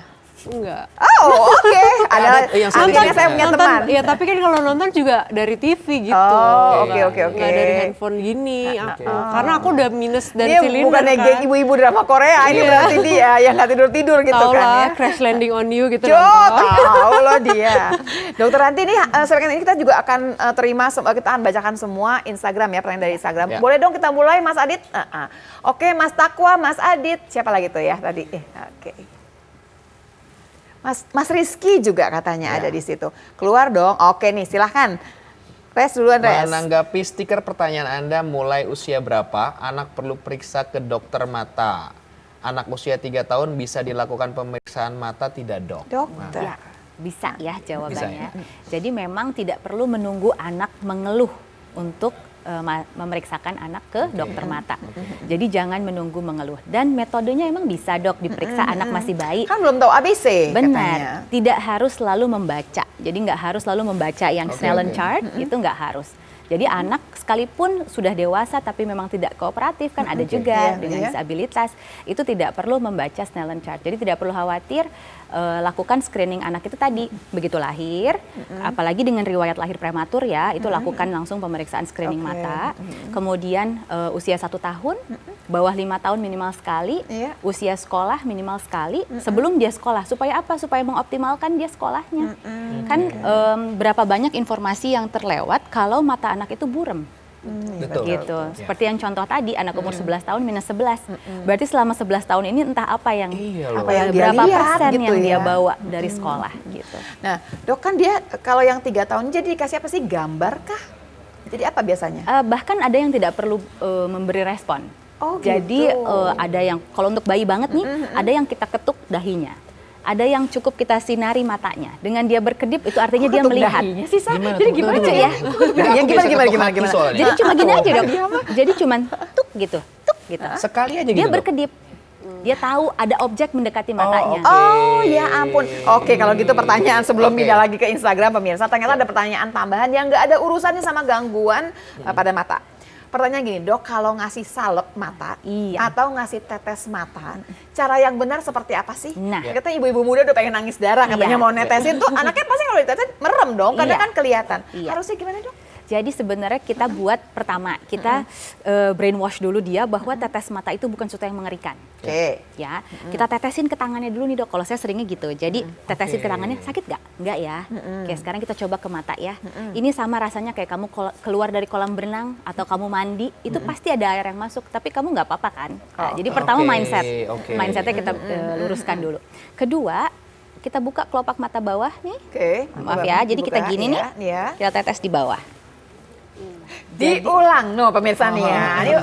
Speaker 4: Enggak.
Speaker 2: Oh oke. Ada
Speaker 1: yang
Speaker 2: akhirnya saya punya teman.
Speaker 4: Ya tapi kan kalau nonton juga dari TV gitu.
Speaker 2: Oh, oke.
Speaker 4: Nggak dari handphone gini. Karena aku udah minus dari
Speaker 2: Dia
Speaker 4: silinder
Speaker 2: bukannya
Speaker 4: kan.
Speaker 2: geng ibu-ibu drama Korea, ini berarti dia yang nggak tidur-tidur gitu
Speaker 4: Tau
Speaker 2: kan
Speaker 4: lah,
Speaker 2: ya.
Speaker 4: Crash Landing on You gitu.
Speaker 2: Tahu loh dia. Dokter Ranti ini sekarang ini kita juga akan kita akan bacakan semua Instagram ya, pertanyaan dari Instagram.
Speaker 1: Ya.
Speaker 2: Boleh dong kita mulai Mas Adit? Oke, Mas Takwa, Mas Adit. Siapa lagi tuh ya tadi? Oke. Mas Rizky juga katanya ada di situ. Keluar dong. Oke nih, silahkan. Res duluan, Res.
Speaker 1: Menanggapi stiker pertanyaan Anda, mulai usia berapa anak perlu periksa ke dokter mata? Anak usia 3 tahun bisa dilakukan pemeriksaan mata tidak dok?
Speaker 2: Dokter.
Speaker 3: Bisa ya jawabannya.
Speaker 1: Bisa ya?
Speaker 3: Jadi memang tidak perlu menunggu anak mengeluh untuk memeriksakan anak ke dokter mata. Jadi jangan menunggu mengeluh. Dan metodenya emang bisa dok, diperiksa anak masih bayi.
Speaker 2: Kan belum tahu ABC
Speaker 3: Benar,
Speaker 2: katanya.
Speaker 3: tidak harus selalu membaca. Jadi nggak harus selalu membaca yang Snellen chart, itu nggak harus. Jadi anak sekalipun sudah dewasa tapi memang tidak kooperatif, kan ada juga dengan disabilitas, itu tidak perlu membaca Snellen chart. Jadi tidak perlu khawatir, lakukan screening anak itu tadi begitu lahir, apalagi dengan riwayat lahir prematur ya, itu lakukan langsung pemeriksaan screening mata. Kemudian usia 1 tahun, bawah 5 tahun minimal sekali, usia sekolah minimal sekali, sebelum dia sekolah. Supaya apa? Supaya mengoptimalkan dia sekolahnya. Kan berapa banyak informasi yang terlewat kalau mata anak itu buram.
Speaker 1: Betul.
Speaker 3: Gitu. Seperti yang contoh tadi, anak umur 11 tahun minus 11. Berarti selama 11 tahun ini entah apa yang
Speaker 2: apa yang dia
Speaker 3: berapa
Speaker 2: lihat
Speaker 3: persen
Speaker 2: gitu
Speaker 3: yang dia
Speaker 2: ya.
Speaker 3: bawa dari sekolah gitu.
Speaker 2: Nah, dok kan dia kalau yang 3 tahun jadi dikasih apa sih, gambar kah? Jadi apa biasanya?
Speaker 3: Bahkan ada yang tidak perlu memberi respon.
Speaker 2: Oh,
Speaker 3: Jadi
Speaker 2: gitu.
Speaker 3: ada yang kalau untuk bayi banget nih, ada yang kita ketuk dahinya. Ada yang cukup kita sinari matanya. Dengan dia berkedip itu artinya dia melihat.
Speaker 2: Sih, Sa?
Speaker 1: Gimana
Speaker 2: Jadi
Speaker 1: tuh?
Speaker 2: gimana
Speaker 3: Lucu
Speaker 2: ya?
Speaker 3: ya.
Speaker 2: Ya, gimana?
Speaker 3: Jadi cuma gini aja dok. Jadi cuma tuk gitu.
Speaker 1: Sekali aja
Speaker 3: Dia
Speaker 1: gitu. Dok?
Speaker 3: berkedip. Dia tahu ada objek mendekati matanya.
Speaker 2: Oh ya ampun. Oke kalau gitu pertanyaan sebelum pindah lagi ke Instagram pemirsa. Ternyata ada pertanyaan tambahan yang nggak ada urusannya sama gangguan pada mata. Pertanyaan gini dok, kalau ngasih salep mata atau ngasih tetes mata, cara yang benar seperti apa sih?
Speaker 3: Nah.
Speaker 2: Katanya ibu-ibu muda udah pengen nangis darah, katanya
Speaker 3: Iya.
Speaker 2: mau netesin tuh anaknya pasti kalau ditetes merem dong, karena
Speaker 3: Iya.
Speaker 2: kan kelihatan.
Speaker 3: Iya.
Speaker 2: Harusnya gimana dok?
Speaker 3: Jadi sebenarnya kita buat pertama kita brainwash dulu dia bahwa tetes mata itu bukan sesuatu yang mengerikan.
Speaker 2: Oke.
Speaker 3: Ya, kita tetesin ke tangannya dulu nih dok. Kalau saya seringnya gitu. Jadi tetesin ke tangannya, sakit nggak? Nggak ya. Oke, sekarang kita coba ke mata ya. Ini sama rasanya kayak kamu keluar dari kolam berenang atau kamu mandi, itu pasti ada air yang masuk. Tapi kamu nggak apa-apa kan? Nah, jadi pertama mindset, mindsetnya kita luruskan dulu. Kedua, kita buka kelopak mata bawah nih.
Speaker 2: Oke.
Speaker 3: Maaf ya, jadi kita gini nih.
Speaker 2: Ya.
Speaker 3: Kita tetes di bawah.
Speaker 2: Diulang, no pemirsa nih ya. Ini,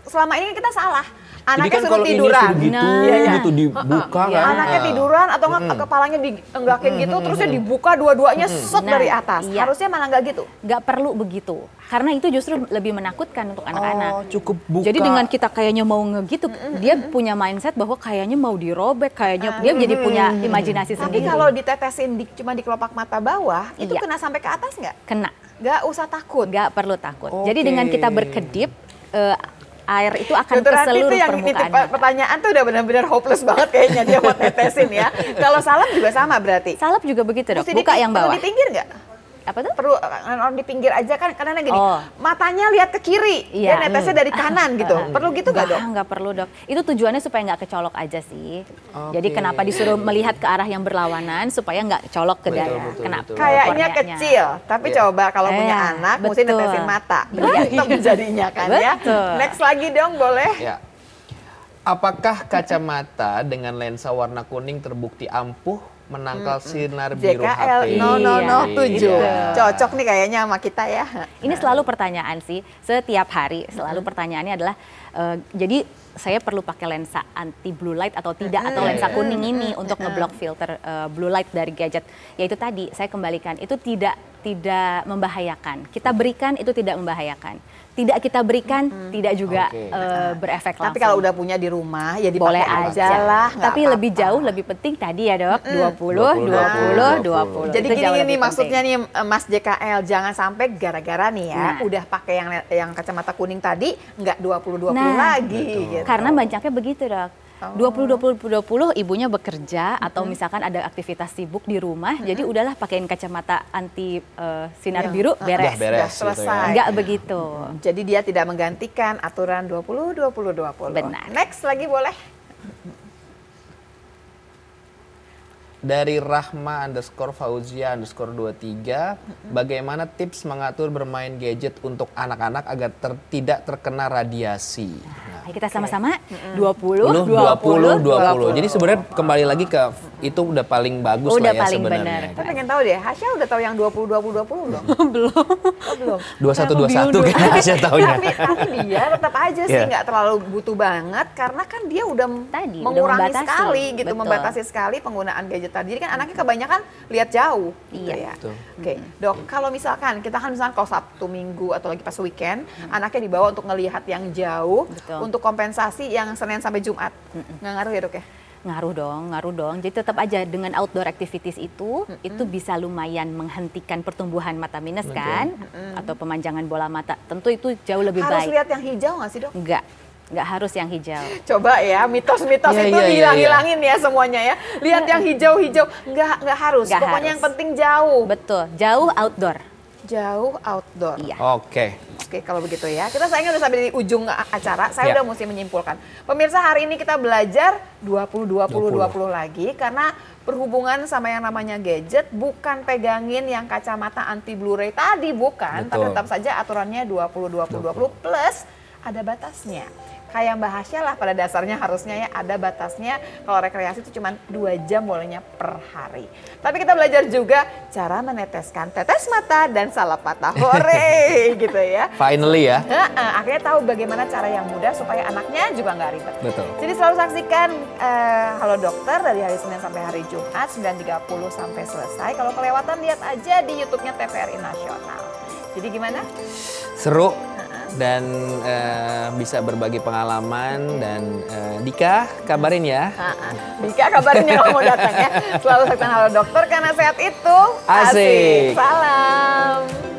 Speaker 2: selama ini kita salah. Anaknya
Speaker 1: kan
Speaker 2: suruh
Speaker 1: kalau ini
Speaker 2: tiduran.
Speaker 1: suruh gitu, gitu dibuka kan.
Speaker 2: Anaknya tiduran atau nggak kepalanya dienggakin gitu, terusnya dibuka dua-duanya set
Speaker 3: Nah,
Speaker 2: dari atas.
Speaker 3: iya.
Speaker 2: Harusnya malah nggak gitu.
Speaker 3: Nggak perlu begitu. Karena itu justru lebih menakutkan untuk anak-anak.
Speaker 1: Oh, cukup buka.
Speaker 3: Jadi dengan kita kayaknya mau ngegitu, dia punya mindset bahwa kayaknya mau dirobek, kayaknya dia jadi punya imajinasi
Speaker 2: Tapi
Speaker 3: sendiri.
Speaker 2: kalau ditetesin cuma di kelopak mata bawah, itu
Speaker 3: Iya.
Speaker 2: kena sampai ke atas nggak?
Speaker 3: Kena,
Speaker 2: Nggak usah takut.
Speaker 3: nggak perlu takut. Jadi dengan kita berkedip, air itu akan
Speaker 2: Dokter
Speaker 3: ke
Speaker 2: Ranti
Speaker 3: seluruh
Speaker 2: itu yang
Speaker 3: permukaan
Speaker 2: titip
Speaker 3: mata.
Speaker 2: pertanyaan tuh udah benar-benar hopeless banget kayaknya dia mau tetesin ya. Kalau salep juga sama berarti.
Speaker 3: Salep juga begitu dok,
Speaker 2: Mesti
Speaker 3: buka yang
Speaker 2: perlu
Speaker 3: bawah.
Speaker 2: di pinggir nggak?
Speaker 3: Apa tuh?
Speaker 2: Perlu orang di pinggir aja kan karena gini,
Speaker 3: Oh.
Speaker 2: matanya lihat ke kiri, dia
Speaker 3: Iya.
Speaker 2: netesnya dari kanan gitu. Perlu gitu nggak dok?
Speaker 3: Nggak perlu dok. Itu tujuannya supaya nggak kecolok aja sih. Jadi kenapa disuruh melihat ke arah yang berlawanan supaya nggak colok ke daya. Kenapa?
Speaker 2: Kayaknya
Speaker 3: korneanya.
Speaker 2: kecil, tapi coba kalau punya
Speaker 3: Iya,
Speaker 2: anak mesti
Speaker 3: betul.
Speaker 2: netesin mata.
Speaker 3: Iya.
Speaker 2: Berantem jadinya kan ya.
Speaker 3: Betul.
Speaker 2: Next lagi dong boleh.
Speaker 1: Ya. Apakah kacamata dengan lensa warna kuning terbukti ampuh menangkal sinar biru
Speaker 2: JKL
Speaker 1: HP?
Speaker 2: no 7.
Speaker 1: Iya.
Speaker 2: Cocok nih kayaknya sama kita ya.
Speaker 3: Ini selalu pertanyaan sih, setiap hari selalu pertanyaannya adalah, jadi saya perlu pakai lensa anti blue light atau tidak, atau lensa kuning ini untuk ngeblok filter blue light dari gadget. Yaitu tadi saya kembalikan, itu tidak membahayakan. Kita berikan itu tidak membahayakan. Tidak kita berikan tidak juga berefek langsung.
Speaker 2: Tapi kalau udah punya di rumah ya dipakai
Speaker 3: boleh
Speaker 2: aja
Speaker 3: aja
Speaker 2: lah. nggak
Speaker 3: Tapi
Speaker 2: apa-apa.
Speaker 3: lebih jauh, lebih penting tadi ya dok, 20.
Speaker 2: Jadi
Speaker 3: Itu jauh
Speaker 2: gini nih
Speaker 3: lebih
Speaker 2: maksudnya
Speaker 3: penting.
Speaker 2: nih Mas JKL, jangan sampai gara-gara nih ya
Speaker 3: Nah.
Speaker 2: udah pakai yang kacamata kuning tadi nggak 20-20
Speaker 3: Nah,
Speaker 2: lagi gitu.
Speaker 3: Karena banyaknya begitu dok. 20 ibunya bekerja atau misalkan ada aktivitas sibuk di rumah, jadi udahlah pakein kacamata anti sinar biru, beres.
Speaker 1: Udah beres
Speaker 2: Udah selesai.
Speaker 1: gitu ya.
Speaker 3: Enggak begitu.
Speaker 2: Jadi dia tidak menggantikan aturan 20-20-20.
Speaker 3: Benar.
Speaker 2: Next lagi boleh.
Speaker 1: Dari Rahma_Fauzia_23, bagaimana tips mengatur bermain gadget untuk anak-anak agar tidak terkena radiasi? Nah,
Speaker 3: Ayo kita sama-sama 20.
Speaker 1: Jadi sebenarnya kembali lagi ke itu udah paling bagus
Speaker 3: Udah
Speaker 1: lah ya
Speaker 3: paling
Speaker 1: sebenarnya.
Speaker 3: benar.
Speaker 2: Saya pengen tahu deh, Hasya udah tahu yang 20-20-20 belum?
Speaker 3: Belum.
Speaker 2: Oh, belum.
Speaker 1: 2121 kayaknya saya taunya.
Speaker 2: Tapi dia tetap aja sih
Speaker 1: Iya.
Speaker 2: nggak terlalu butuh banget karena kan dia udah
Speaker 3: Tadi, udah
Speaker 2: mengurangi
Speaker 3: membatasi.
Speaker 2: sekali gitu,
Speaker 3: Betul.
Speaker 2: membatasi sekali penggunaan gadget tadi. Jadi kan anaknya kebanyakan lihat jauh gitu
Speaker 3: Iya.
Speaker 2: ya.
Speaker 1: Betul.
Speaker 2: Oke, Dok, kalau misalkan kita kan misalkan kalau Sabtu Minggu atau lagi pas weekend, anaknya dibawa untuk ngelihat yang jauh
Speaker 3: Betul.
Speaker 2: untuk kompensasi yang Senin sampai Jumat. Nggak ngaruh ya, Dok ya?
Speaker 3: Ngaruh dong. Jadi tetap aja dengan outdoor activities itu bisa lumayan menghentikan pertumbuhan mata minus kan, atau pemanjangan bola mata. Tentu itu jauh lebih
Speaker 2: Harus
Speaker 3: baik.
Speaker 2: lihat yang hijau nggak sih, Dok?
Speaker 3: Nggak harus yang hijau.
Speaker 2: Coba ya, mitos-mitos
Speaker 1: Iya,
Speaker 2: itu
Speaker 1: iya, iya,
Speaker 2: dihilang-hilangin ya semuanya ya. Lihat yang hijau-hijau, nggak harus.
Speaker 3: Nggak
Speaker 2: Pokoknya
Speaker 3: harus.
Speaker 2: yang penting jauh.
Speaker 3: Betul, jauh outdoor.
Speaker 2: Jauh outdoor.
Speaker 3: Iya.
Speaker 1: Oke.
Speaker 2: Oke, kalau begitu ya. Kita sayangnya udah sampai di ujung acara. Saya
Speaker 1: Ya.
Speaker 2: udah mesti menyimpulkan. Pemirsa, hari ini kita belajar 20-20-20 lagi karena berhubungan sama yang namanya gadget, bukan pegangin yang kacamata anti Blu-ray tadi, bukan. Tapi
Speaker 1: Betul.
Speaker 2: tetap saja aturannya 20-20-20 plus ada batasnya. kayak Mbak Hasya lah pada dasarnya harusnya ya ada batasnya. Kalau rekreasi itu cuma 2 jam bolehnya per hari. Tapi kita belajar juga cara meneteskan tetes mata dan salah patah. Hore gitu ya.
Speaker 1: Finally ya.
Speaker 2: Akhirnya tahu bagaimana cara yang mudah supaya anaknya juga nggak ribet.
Speaker 1: Betul.
Speaker 2: Jadi selalu saksikan Halo Dokter dari hari Senin sampai hari Jumat 9.30 sampai selesai. Kalau kelewatan lihat aja di YouTube-nya TVRI Nasional. Jadi gimana?
Speaker 1: Seru dan bisa berbagi pengalaman dan Dika kabarin ya.
Speaker 2: Dika kabarin ya kalau mau datang ya. Selalu saksikan Halo Dokter karena sehat itu
Speaker 1: Asik.
Speaker 2: Salam.